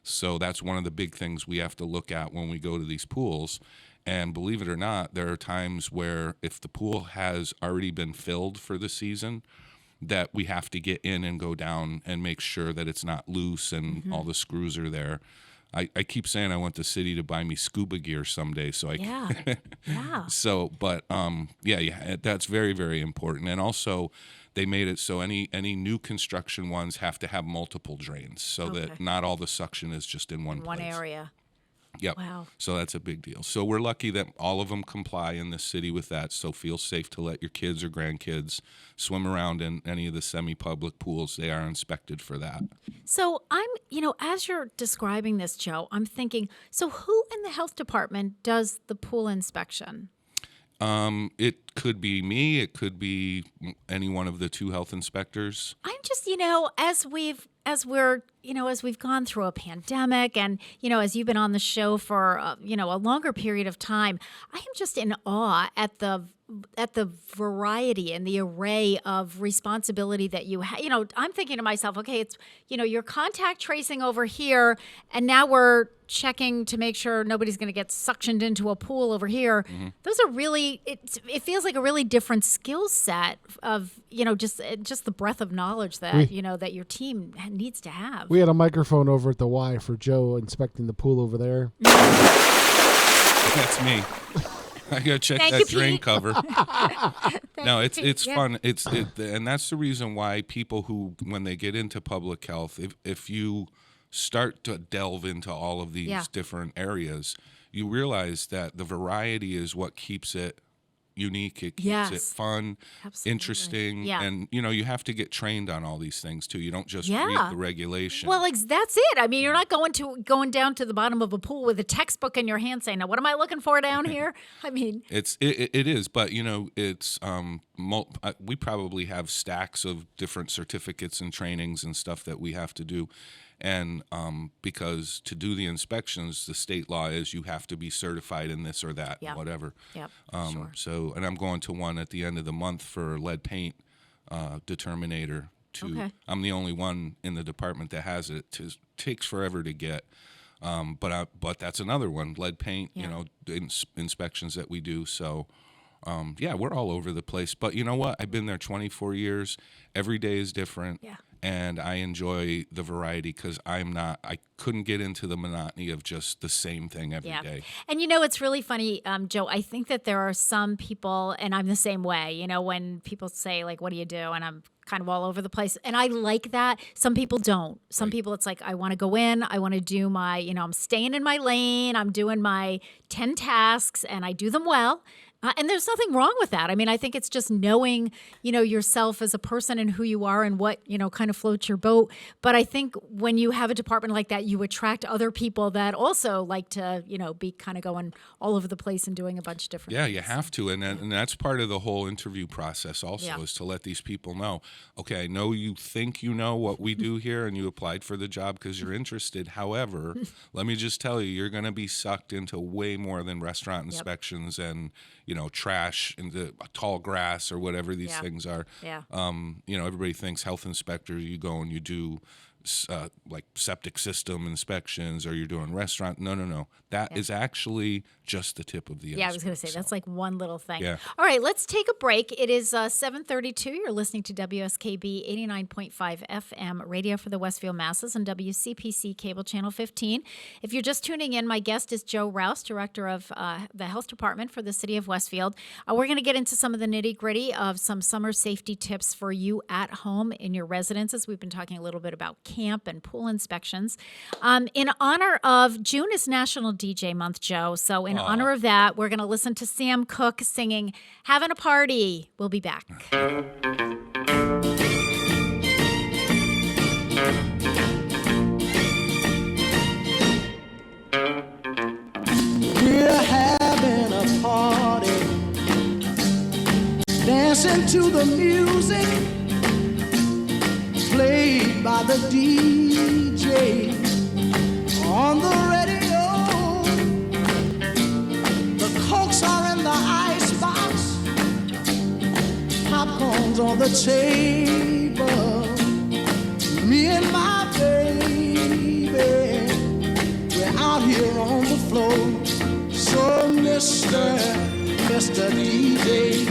So that's one of the big things we have to look at when we go to these pools. And believe it or not, there are times where if the pool has already been filled for the season, that we have to get in and go down and make sure that it's not loose and all the screws are there. I keep saying I want the city to buy me scuba gear someday, so I can. Yeah. So, but yeah, that's very, very important. And also, they made it so any new construction ones have to have multiple drains, so that not all the suction is just in one area. Yep. Wow. So that's a big deal. So we're lucky that all of them comply in this city with that. So feel safe to let your kids or grandkids swim around in any of the semi-public pools. They are inspected for that. So I'm, as you're describing this, Joe, I'm thinking, so who in the health department does the pool inspection? It could be me. It could be any one of the 2 health inspectors. I'm just, as we've gone through a pandemic and, as you've been on the show for, a longer period of time, I am just in awe at the variety and the array of responsibility that you have. I'm thinking to myself, okay, it's, you're contact tracing over here, and now we're checking to make sure nobody's going to get suctioned into a pool over here. Mm-hmm. Those are really, it feels like a really different skill set of, just the breadth of knowledge that, that your team needs to have. We had a microphone over at the Y for Joe inspecting the pool over there. That's me. I gotta check that drain cover. No, it's fun. And that's the reason why people who, when they get into public health, if you start to delve into all of these different areas, you realize that the variety is what keeps it unique. It keeps it fun, interesting, and you have to get trained on all these things too. You don't just read the regulation. Well, that's it. I mean, you're not going down to the bottom of a pool with a textbook in your hand saying, "Now, what am I looking for down here?" I mean, it is, but it's we probably have stacks of different certificates and trainings and stuff that we have to do. And because to do the inspections, the state law is you have to be certified in this or that, whatever. Yep. Sure. So, and I'm going to one at the end of the month for lead paint determinator. I'm the only one in the department that has it. It takes forever to get. But that's another one, lead paint. Inspections that we do. So. We're all over the place. But you know what? I've been there 24 years. Every day is different. Yeah. And I enjoy the variety because I couldn't get into the monotony of just the same thing every day. And it's really funny, Joe, I think that there are some people, and I'm the same way, when people say, like, what do you do? And I'm kind of all over the place. And I like that. Some people don't. Some people, it's like, I want to go in, I want to do my, I'm staying in my lane, I'm doing my 10 tasks, and I do them well. And there's nothing wrong with that. I mean, I think it's just knowing, yourself as a person and who you are and what, kind of floats your boat. But I think when you have a department like that, you attract other people that also like to, be kind of going all over the place and doing a bunch of different things. You have to. And that's part of the whole interview process also is to let these people know, okay, I know you think you know what we do here and you applied for the job because you're interested. However, let me just tell you, you're going to be sucked into way more than restaurant inspections and, trash in the tall grass or whatever these things are. Yeah. Everybody thinks health inspector, you go and you do like septic system inspections or you're doing restaurant. No. That is actually just the tip of the iceberg. Yeah, I was going to say, that's like one little thing. Yeah. All right, let's take a break. It is 7:32. You're listening to WSKB 89.5 FM radio for the Westfield masses and WCPC cable channel 15. If you're just tuning in, my guest is Joe Rouse, director of the health department for the city of Westfield. We're going to get into some of the nitty-gritty of some summer safety tips for you at home in your residences. We've been talking a little bit about camp and pool inspections. In honor of June is National DJ Month, Joe. So in honor of that, we're going to listen to Sam Cooke singing Having a Party. We'll be back. We're having a party, dancing to the music played by the DJ on the radio. The Cokes are in the icebox, popcorn's on the table. Me and my baby, we're out here on the floor. So Mr. DJ,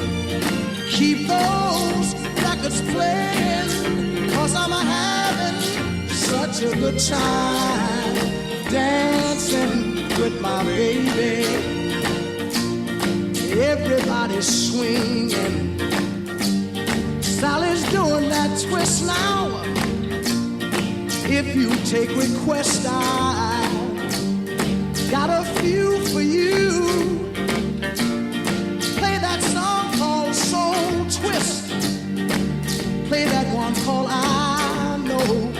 keep those records playing, 'cause I'm having such a good time dancing with my baby. Everybody's swinging. Sally's doing that twist now. If you take requests, I got a few for you. Play that song called Soul Twist. Play that one called I Know.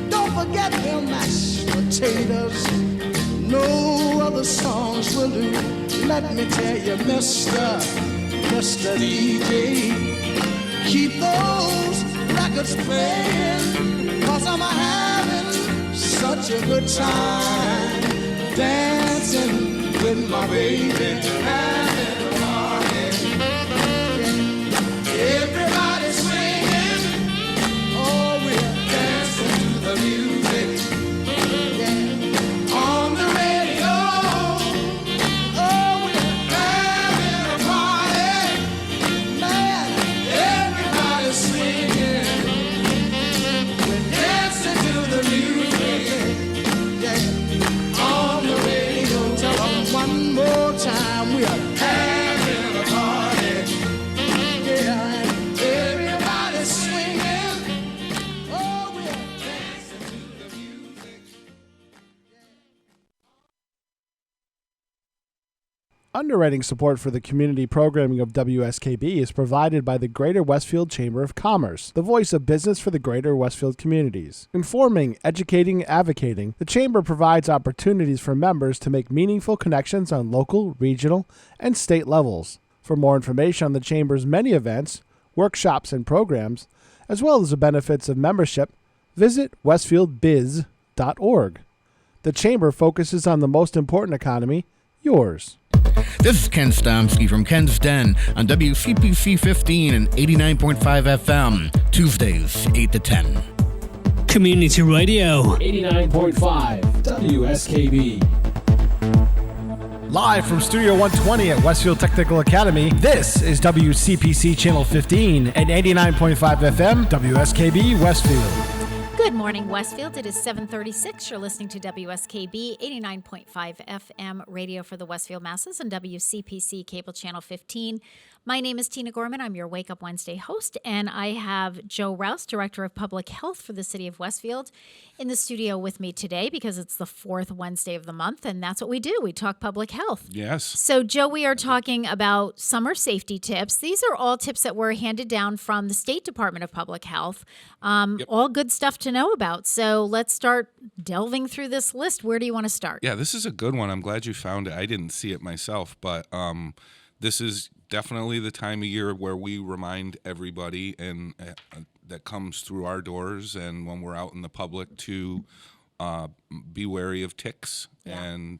Don't forget them mashed potatoes. No other songs will do. Let me tell you, Mr. DJ, keep those records playing, 'cause I'm having such a good time dancing with my baby, having a party. Everybody's swinging, oh, we're dancing to the music. Yeah. On the radio, oh, we're having a party. Man, everybody's swinging, we're dancing to the music. Yeah. On the radio, tell them one more time, we're having a party. Yeah, everybody's swinging, oh, we're dancing to the music. Underwriting support for the community programming of WSKB is provided by the Greater Westfield Chamber of Commerce, the voice of business for the Greater Westfield communities. Informing, educating, advocating, the Chamber provides opportunities for members to make meaningful connections on local, regional, and state levels. For more information on the Chamber's many events, workshops, and programs, as well as the benefits of membership, visit westfieldbiz.org. The Chamber focuses on the most important economy, yours. This is Ken Stomsky from Ken's Den on WCPC 15 and 89.5 FM, Tuesdays, 8 to 10. Community Radio. 89.5 WSKB. Live from Studio 120 at Westfield Technical Academy, this is WCPC Channel 15 and 89.5 FM, WSKB Westfield. Good morning, Westfield. It is 7:36. You're listening to WSKB 89.5 FM radio for the Westfield masses and WCPC Cable Channel 15. My name is Tina Gorman. I'm your Wake Up Wednesday host, and I have Joe Rouse, Director of Public Health for the City of Westfield, in the studio with me today because it's the fourth Wednesday of the month, and that's what we do. We talk public health. Yes. So, Joe, we are talking about summer safety tips. These are all tips that were handed down from the State Department of Public Health. All good stuff to know about. So let's start delving through this list. Where do you want to start? Yeah, this is a good one. I'm glad you found it. I didn't see it myself, but this is definitely the time of year where we remind everybody and that comes through our doors and when we're out in the public to be wary of ticks. Yeah. And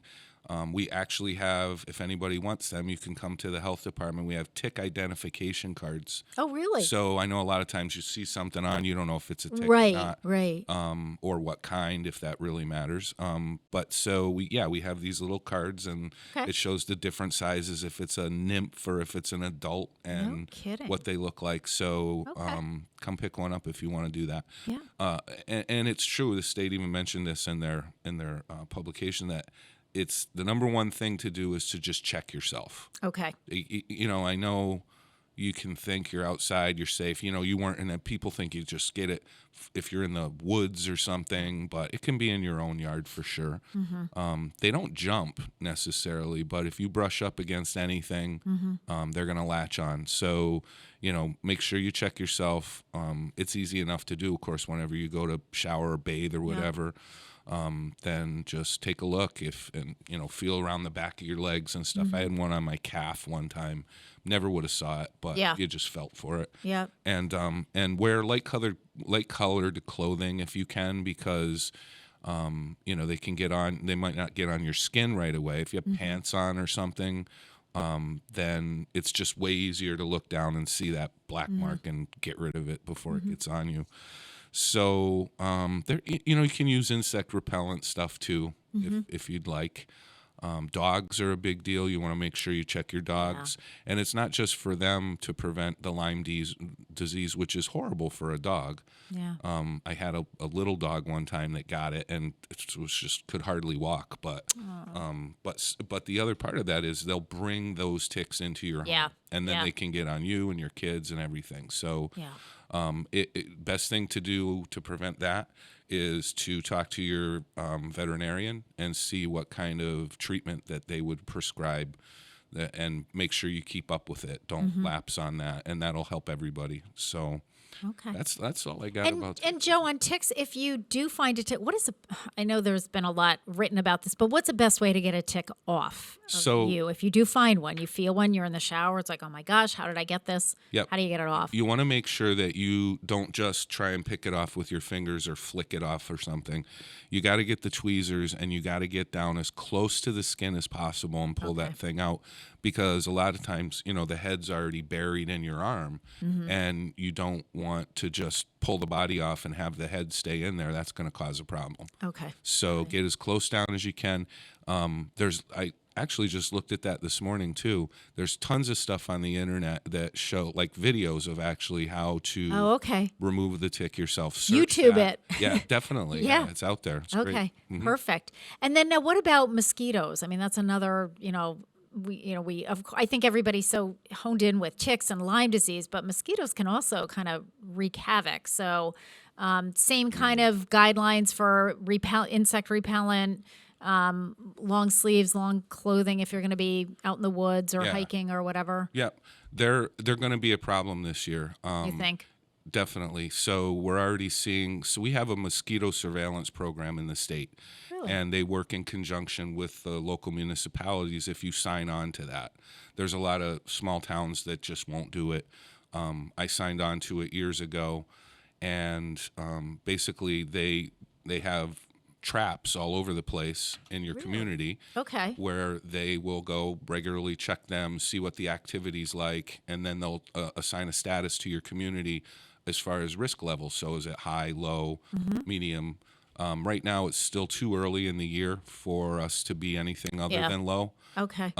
we actually have, if anybody wants them, you can come to the health department. We have tick identification cards. Oh, really? So I know a lot of times you see something on, you don't know if it's a tick right, or not. Right. Or what kind, if that really matters. But so we have these little cards, and it shows the different sizes, if it's a nymph or if it's an adult, and what they look like. So come pick one up if you want to do that. Yeah. And it's true. The state even mentioned this in their publication that it's the number one thing to do is to just check yourself. Okay. You know, I know you can think you're outside, you're safe. You know, you weren't, and people think you just get it if you're in the woods or something, but it can be in your own yard for sure. Mm-hmm. They don't jump necessarily, but if you brush up against anything, they're going to latch on. So, you know, make sure you check yourself. It's easy enough to do, of course, whenever you go to shower or bathe or whatever. Then just take a look and feel around the back of your legs and stuff. I had one on my calf one time. Never would have saw it, but you just felt for it. Yeah. And wear light colored clothing if you can, because they can get on. They might not get on your skin right away. If you have pants on or something, then it's just way easier to look down and see that black mark and get rid of it before it gets on you. So you can use insect repellent stuff too, if you'd like. Dogs are a big deal. You want to make sure you check your dogs. And it's not just for them to prevent the Lyme disease, which is horrible for a dog. Yeah. I had a little dog one time that got it, and it was just could hardly walk. But the other part of that is they'll bring those ticks into your home, and then they can get on you and your kids and everything. So best thing to do to prevent that is to talk to your veterinarian and see what kind of treatment that they would prescribe, and make sure you keep up with it. Don't lapse on that, and that'll help everybody. So that's all I got about that. And Joe, on ticks, if you do find a tick, I know there's been a lot written about this, but what's the best way to get a tick off of you? If you do find one, you feel one, you're in the shower, it's like, oh my gosh, how did I get this? Yep. How do you get it off? You want to make sure that you don't just try and pick it off with your fingers or flick it off or something. You got to get the tweezers, and you got to get down as close to the skin as possible and pull that thing out, because a lot of times, the head's already buried in your arm, and you don't want to just pull the body off and have the head stay in there. That's going to cause a problem. Okay. So get as close down as you can. I actually just looked at that this morning too. There's tons of stuff on the internet that show, like, videos of actually how to remove the tick yourself. Search YouTube that. it. Yeah, definitely. Yeah, it's out there. It's great. Perfect. And then now, what about mosquitoes? I mean, that's another, I think everybody's so honed in with ticks and Lyme disease, but mosquitoes can also kind of wreak havoc. So same kind of guidelines for insect repellent, long sleeves, long clothing if you're going to be out in the woods or hiking or whatever. Yeah, they're going to be a problem this year. You think? Definitely. So we're already seeing. So we have a mosquito surveillance program in the state, and they work in conjunction with the local municipalities. If you sign on to that, there's a lot of small towns that just won't do it. I signed on to it years ago, and basically they have traps all over the place in your community. Okay. Where they will go regularly, check them, see what the activity's like, and then they'll assign a status to your community as far as risk levels. So is it high, low, medium? Right now it's still too early in the year for us to be anything other than low. Okay.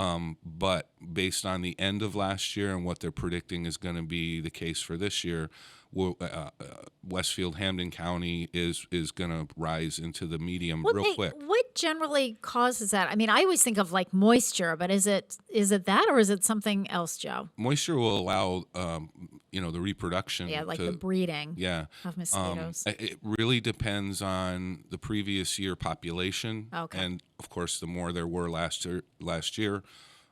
But based on the end of last year and what they're predicting is going to be the case for this year, Westfield, Hampden County is going to rise into the medium real quick. What generally causes that? I mean, I always think of like moisture, but is it that, or is it something else, Joe? Moisture will allow the reproduction. Yeah, like the breeding. Yeah. Of mosquitoes. It really depends on the previous year population. Okay. And of course, the more there were last year,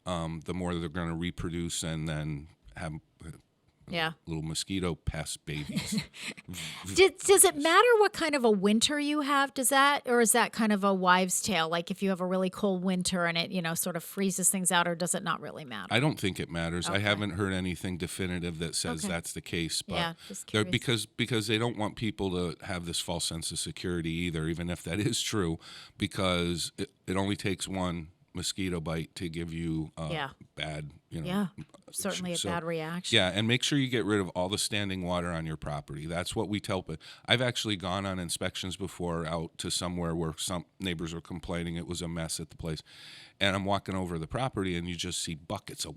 the more they're going to reproduce and then have little mosquito pest babies. Does it matter what kind of a winter you have? Or is that kind of a wives' tale? Like if you have a really cold winter and it, sort of freezes things out, or does it not really matter? I don't think it matters. Okay. I haven't heard anything definitive that says that's the case. But just curious. because they don't want people to have this false sense of security either, even if that is true, because it only takes one mosquito bite to give you bad, certainly a bad reaction. Yeah, and make sure you get rid of all the standing water on your property. That's what we tell. I've actually gone on inspections before out to somewhere where some neighbors were complaining it was a mess at the place, and I'm walking over the property and you just see buckets of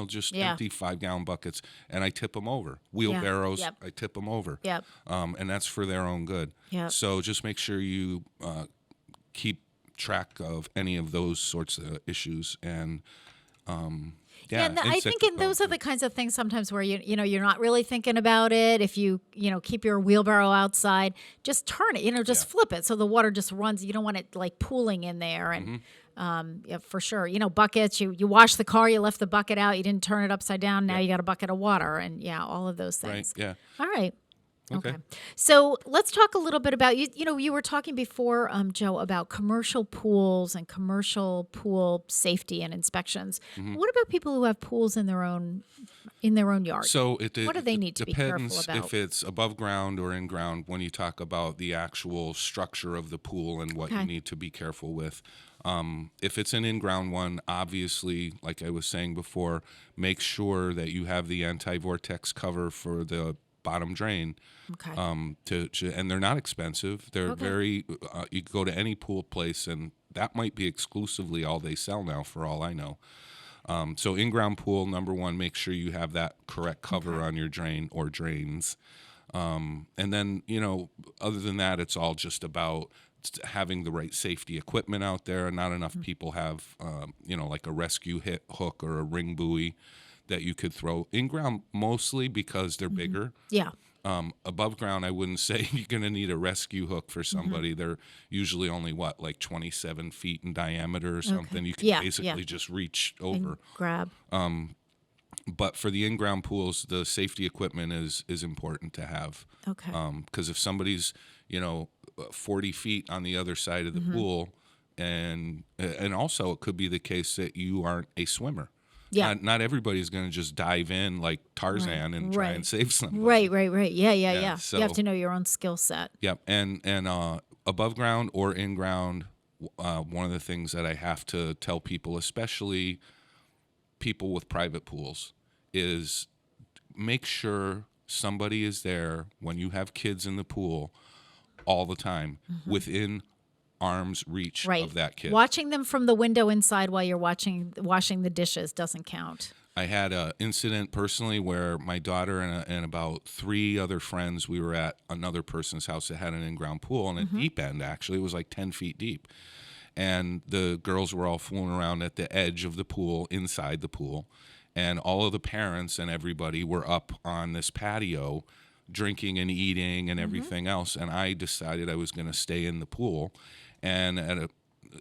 just empty 5-gallon buckets, and I tip them over. Wheelbarrows, I tip them over. Yep. And that's for their own good. Yep. So just make sure you keep track of any of those sorts of issues and I think those are the kinds of things sometimes where you're not really thinking about it. If you keep your wheelbarrow outside, just turn it, just flip it so the water just runs. You don't want it like pooling in there. And for sure, buckets, you wash the car, you left the bucket out, you didn't turn it upside down, now you got a bucket of water, and all of those things. Right. Yeah. All right. Okay. So let's talk a little bit about you were talking before, Joe, about commercial pools and commercial pool safety and inspections. What about people who have pools in their own yard? So what do they need to be careful depends about? if it's above ground or in ground when you talk about the actual structure of the pool and what you need to be careful with. If it's an in-ground one, obviously, like I was saying before, make sure that you have the anti-vortex cover for the bottom drain. Okay. And they're not expensive. They're very. You go to any pool place, and that might be exclusively all they sell now, for all I know. So in-ground pool, number one, make sure you have that correct cover on your drain or drains. And then, other than that, it's all just about having the right safety equipment out there. Not enough people have, like a rescue hook or a ring buoy that you could throw in-ground, mostly because they're bigger. Yeah. Above ground, I wouldn't say you're going to need a rescue hook for somebody. They're usually only, like 27 feet in diameter or something. You can basically just reach over. And grab. But for the in-ground pools, the safety equipment is important to have. Okay. Because if somebody's, 40 feet on the other side of the pool, and also it could be the case that you aren't a swimmer. Yeah. Not everybody's going to just dive in like Tarzan and try and save somebody. Right. Yeah. So, you have to know your own skill set. Yep. And above ground or in ground, one of the things that I have to tell people, especially people with private pools, is make sure somebody is there when you have kids in the pool all the time within arm's reach of that kid. Watching them from the window inside while you're washing the dishes doesn't count. I had an incident personally where my daughter and about 3 other friends, we were at another person's house that had an in-ground pool, and a deep end, actually. It was like 10 feet deep. And the girls were all fooling around at the edge of the pool, inside the pool. And all of the parents and everybody were up on this patio drinking and eating and everything else. And I decided I was going to stay in the pool. And at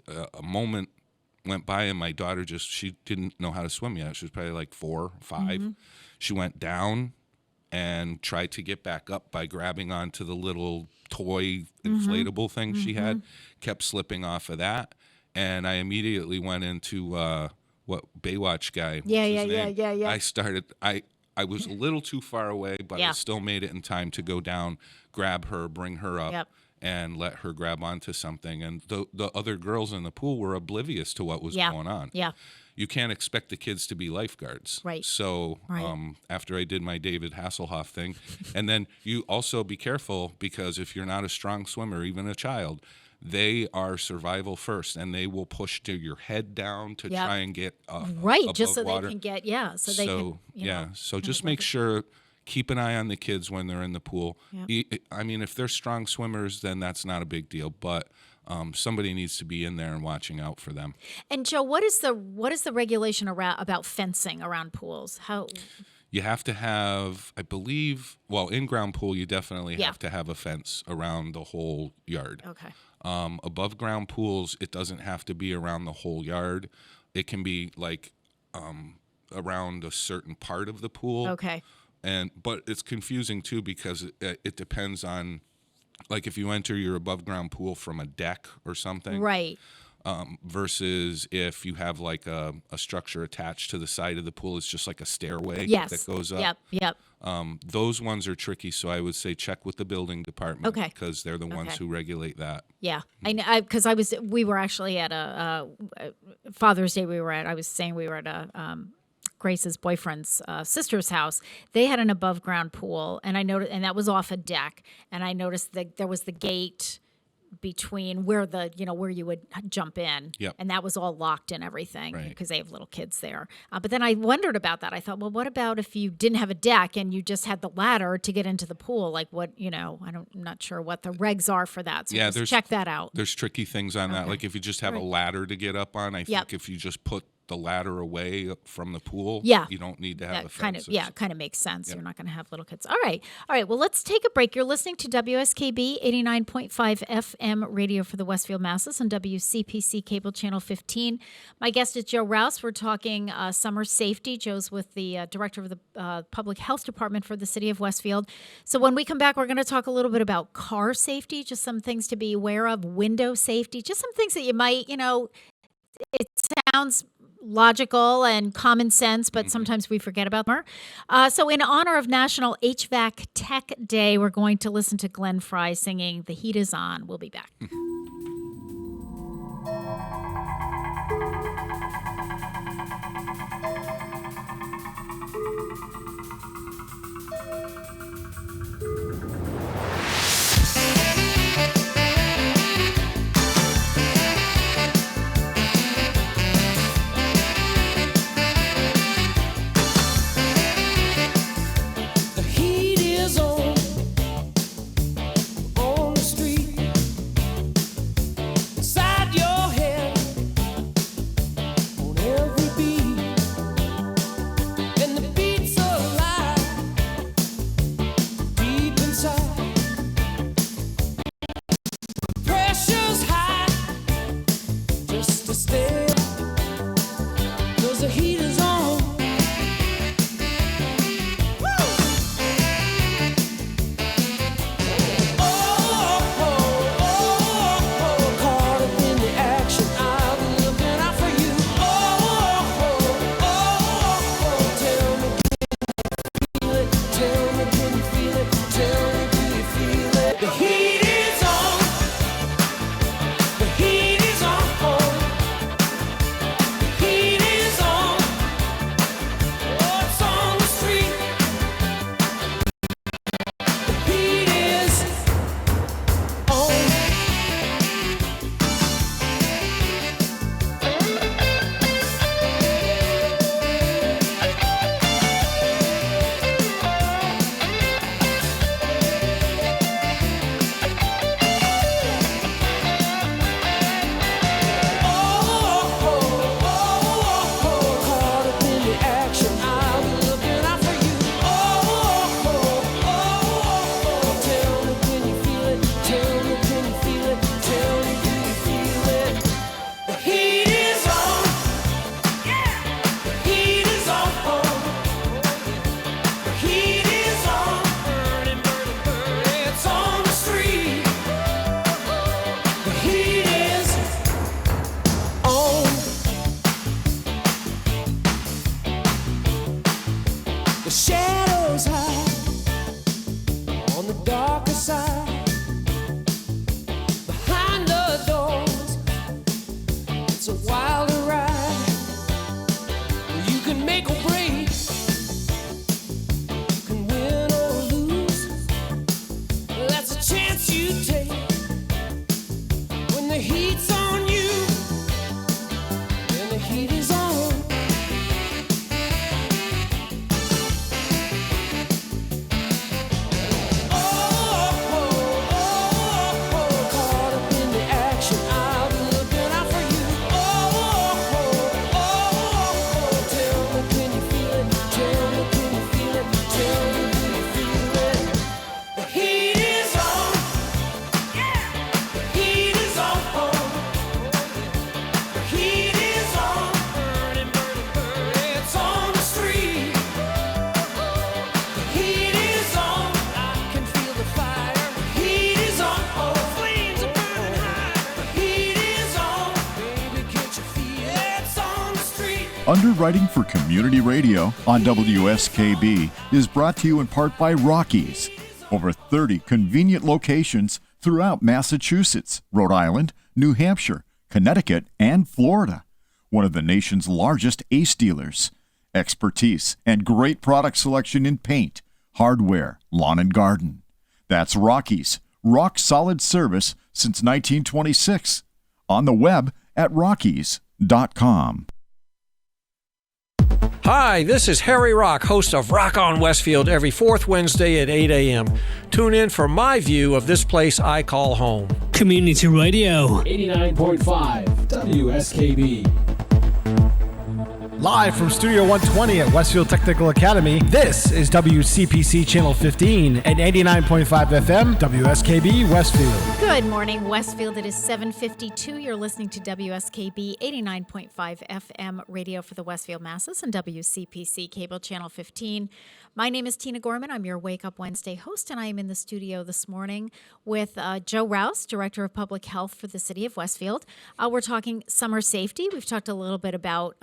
a moment went by, and my daughter she didn't know how to swim yet. She was probably like 4 or 5. She went down and tried to get back up by grabbing onto the little toy inflatable thing she had, kept slipping off of that. And I immediately went into what Baywatch guy. Yeah. I was a little too far away, but I still made it in time to go down, grab her, bring her up, and let her grab onto something. And the other girls in the pool were oblivious to what was going on. Yeah. You can't expect the kids to be lifeguards. Right. So after I did my David Hasselhoff thing, and then you also be careful, because if you're not a strong swimmer, even a child, they are survival first, and they will push to your head down to try and get just so water. they can get so they can so just make sure, keep an eye on the kids when they're in the pool. I mean, if they're strong swimmers, then that's not a big deal, but somebody needs to be in there and watching out for them. And Joe, what is the regulation about fencing around pools? How you have to have, I believe, in-ground pool, you definitely have to have a fence around the whole yard. Okay. Above ground pools, it doesn't have to be around the whole yard. It can be like around a certain part of the pool. Okay. But it's confusing too, because it depends on, like, if you enter your above ground pool from a deck or something. Right. Versus if you have like a structure attached to the side of the pool, it's just like a stairway that goes up. Yep. Those ones are tricky, so I would say check with the building department, because they're the ones who regulate that. Yeah, I know, because we were actually at a Father's Day. I was saying we were at a Grace's boyfriend's sister's house. They had an above ground pool, and I noticed, and that was off a deck, and I noticed that there was the gate between where you would jump in, and that was all locked and everything, because they have little kids there. But then I wondered about that. I thought, well, what about if you didn't have a deck and you just had the ladder to get into the pool? Like, what, I'm not sure what the regs are for that. So just check that out. There's tricky things on that. Like if you just have a ladder to get up on, I think if you just put the ladder away from the pool, you don't need to have a fence. Kind of makes sense. You're not going to have little kids. All right. Well, let's take a break. You're listening to WSKB 89.5 FM radio for the Westfield Masses on WCPC Cable Channel 15. My guest is Joe Rouse. We're talking summer safety. Joe's with the director of the Public Health Department for the City of Westfield. So when we come back, we're going to talk a little bit about car safety, just some things to be aware of, window safety, just some things that you might, it sounds logical and common sense, but sometimes we forget about them. So in honor of National HVAC Tech Day, we're going to listen to Glenn Fry singing The Heat Is On. We'll be back. Underwriting for Community Radio on WSKB is brought to you in part by Rockies. Over 30 convenient locations throughout Massachusetts, Rhode Island, New Hampshire, Connecticut, and Florida. One of the nation's largest Ace dealers. Expertise and great product selection in paint, hardware, lawn and garden. That's Rockies. Rock solid service since 1926. On the web at rockies.com. Hi, this is Harry Rock, host of Rock on Westfield every fourth Wednesday at 8 a.m. Tune in for my view of this place I call home. Community Radio. 89.5 WSKB. Live from Studio 120 at Westfield Technical Academy, this is WCPC Channel 15 and 89.5 FM, WSKB Westfield. Good morning, Westfield. It is 7:52. You're listening to WSKB 89.5 FM radio for the Westfield Masses and WCPC Cable Channel 15. My name is Tina Gorman. I'm your Wake Up Wednesday host, and I am in the studio this morning with Joe Rouse, Director of Public Health for the City of Westfield. We're talking summer safety. We've talked a little bit about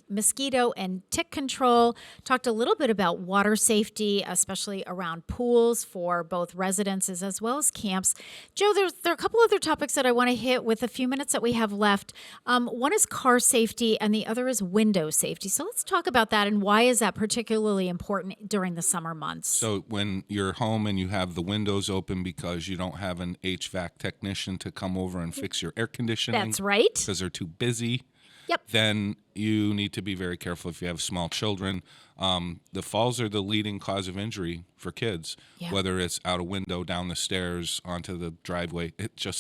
mosquito and tick control, talked a little bit about water safety, especially around pools for both residences as well as camps. Joe, there are a couple other topics that I want to hit with a few minutes that we have left. One is car safety and the other is window safety. So let's talk about that and why is that particularly important during the summer months? So when you're home and you have the windows open because you don't have an HVAC technician to come over and fix your air conditioning. That's right. Because they're too busy. Yep. Then you need to be very careful if you have small children. The falls are the leading cause of injury for kids, whether it's out a window, down the stairs, onto the driveway.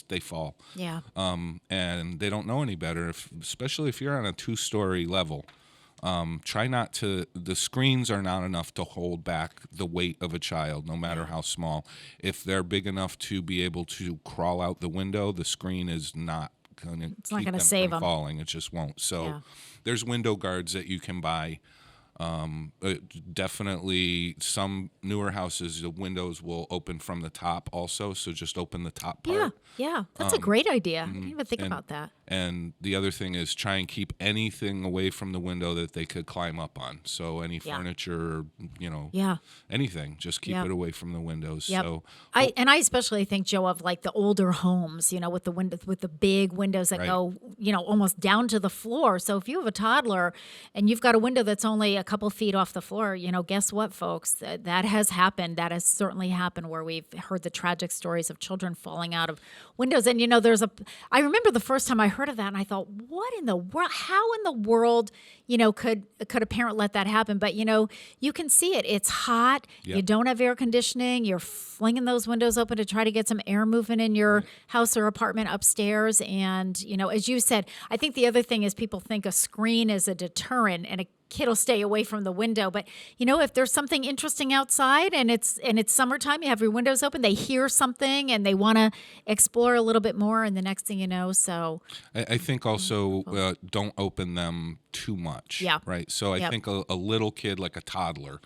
They fall. Yeah. And they don't know any better, especially if you're on a 2-story level. Try not to, the screens are not enough to hold back the weight of a child, no matter how small. If they're big enough to be able to crawl out the window, the screen is not going to keep them save from them. falling. It just won't. So there's window guards that you can buy. Definitely some newer houses, the windows will open from the top also, so just open the top part. Yeah, that's a great idea. I didn't even think about that. And the other thing is try and keep anything away from the window that they could climb up on. So any furniture, anything, just keep it away from the windows. Yep. So I especially think, Joe, of like the older homes, with the windows, with the big windows that go, almost down to the floor. So if you have a toddler and you've got a window that's only a couple feet off the floor, guess what, folks? That has happened. That has certainly happened where we've heard the tragic stories of children falling out of windows. And, I remember the first time I heard of that and I thought, what in the world, how in the world, could a parent let that happen? But, you can see it. It's hot. Yep. You don't have air conditioning. You're flinging those windows open to try to get some air movement in your house or apartment upstairs. And, as you said, I think the other thing is people think a screen is a deterrent and a kid will stay away from the window. But, if there's something interesting outside and it's summertime, you have your windows open, they hear something and they want to explore a little bit more. And the next thing you know, so. I think also don't open them too much. Yeah. Right. So I think a little kid, like a toddler,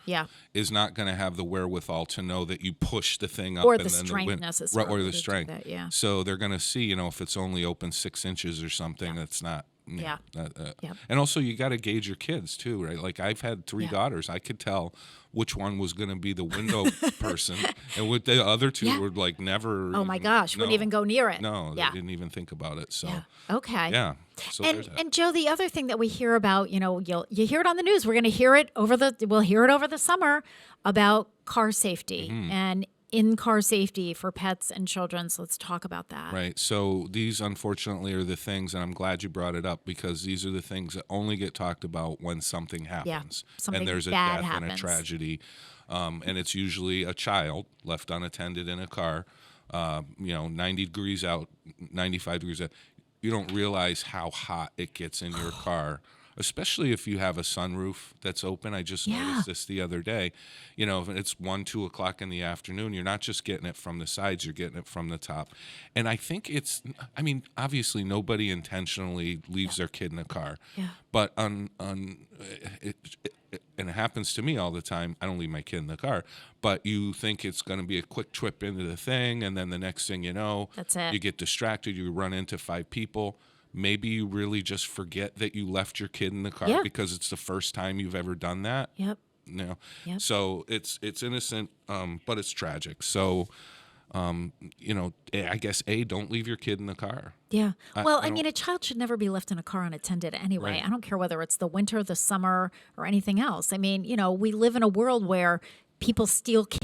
is not going to have the wherewithal to know that you push the thing up. Or and the then strength necessarily. Or the strength. That, yeah. So they're going to see, if it's only open 6 inches or something, that's not. And also you got to gauge your kids too, right? Like I've had 3 daughters. I could tell which one was going to be the window person, and with the other 2 were like never. Oh my gosh, wouldn't even go near it. No, they didn't even think about it. So okay, yeah. So and Joe, the other thing that we hear about, you hear it on the news. We're going to hear it we'll hear it over the summer about car safety and in-car safety for pets and children. So let's talk about that. Right. So these, unfortunately, are the things, and I'm glad you brought it up, because these are the things that only get talked about when something happens. Something and there's a bad death happens. and a tragedy. And it's usually a child left unattended in a car, 90 degrees out, 95 degrees out. You don't realize how hot it gets in your car, especially if you have a sunroof that's open. I just noticed this the other day. If it's 1, 2 o'clock in the afternoon, you're not just getting it from the sides, you're getting it from the top. And I think obviously nobody intentionally leaves their kid in a car. Yeah. But and it happens to me all the time. I don't leave my kid in the car, but you think it's going to be a quick trip into the thing, and then the next thing you know, that's it. You get distracted, you run into 5 people. maybe you really just forget that you left your kid in the car because it's the first time you've ever done that. Yep. Yep. So it's innocent, but it's tragic. So, I guess don't leave your kid in the car. Yeah. Well, I mean, a child should never be left in a car unattended anyway. Right. I don't care whether it's the winter, the summer, or anything else. I mean, we live in a world where people steal kids.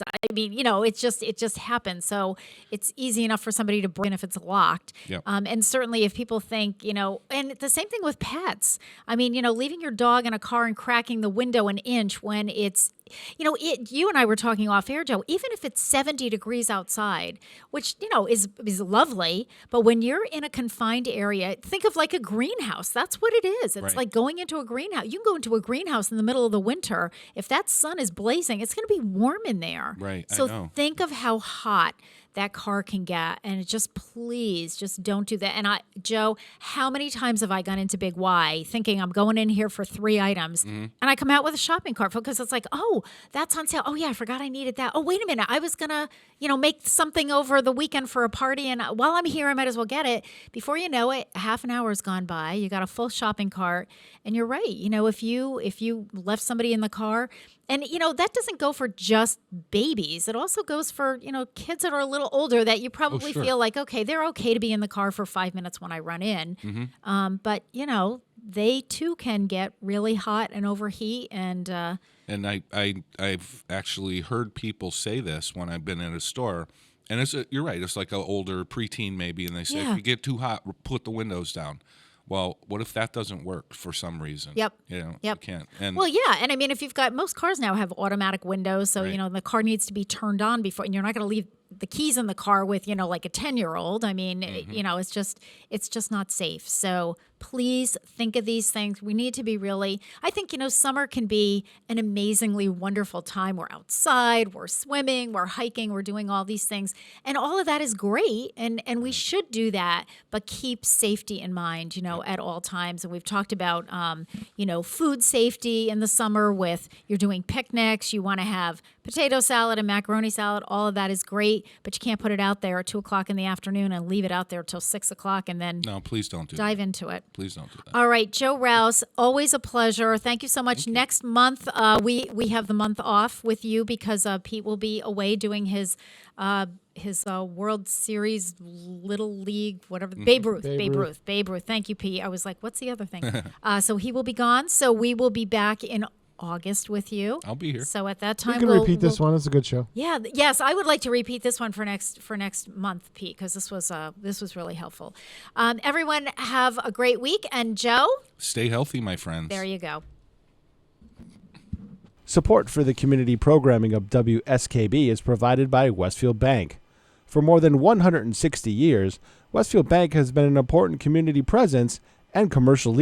I mean, it just happens. So it's easy enough for somebody to break in if it's locked. Yep. And certainly if people think, and the same thing with pets. I mean, leaving your dog in a car and cracking the window an inch when it's, you and I were talking off air, Joe, even if it's 70 degrees outside, which, is lovely. But when you're in a confined area, think of like a greenhouse. That's what it is. It's like going into a greenhouse. You can go into a greenhouse in the middle of the winter. If that sun is blazing, it's going to be warm in there. Right. So think of how hot that car can get, and please just don't do that. And Joe, how many times have I gone into Big Y thinking I'm going in here for 3 items, and I come out with a shopping cart because it's like, oh, that's on sale. Oh yeah, I forgot I needed that. Oh, wait a minute, I was gonna, make something over the weekend for a party, and while I'm here, I might as well get it. Before you know it, half an hour's gone by. You got a full shopping cart, and you're right. If you left somebody in the car. And, that doesn't go for just babies. It also goes for, kids that are a little older that you probably feel like, okay, they're okay to be in the car for 5 minutes when I run in. Mm-hmm. But, they too can get really hot and overheat. And I've actually heard people say this when I've been in a store. And you're right. It's like an older preteen maybe. And they say, if you get too hot, put the windows down. Well, what if that doesn't work for some reason? Yep. You can't. And well, yeah. And I mean, if you've got, most cars now have automatic windows. So, the car needs to be turned on before, and you're not going to leave the keys in the car with, like a 10-year-old. I mean, it's just not safe. So please think of these things. We need to be I think, summer can be an amazingly wonderful time. We're outside, we're swimming, we're hiking, we're doing all these things. And all of that is great. And we should do that, but keep safety in mind, at all times. And we've talked about, food safety in the summer with you're doing picnics, you want to have potato salad and macaroni salad. All of that is great, but you can't put it out there at 2:00 in the afternoon and leave it out there till 6:00 and then no, please don't do dive that. into it. Please don't do that. All right, Joe Rouse, always a pleasure. Thank you so much. Next month, we have the month off with you because Pete will be away doing his World Series Little League, whatever, Babe Ruth. Thank you, Pete. I was like, what's the other thing? So he will be gone. So we will be back in August with you. I'll be here. So at that time, you can repeat this one. It's a good show. Yeah. Yes, I would like to repeat this one for next month, Pete, because this was really helpful. Everyone have a great week, and Joe, stay healthy, my friends. There you go. Support for the community programming of WSKB is provided by Westfield Bank. For more than 160 years, Westfield Bank has been an important community presence and commercial leader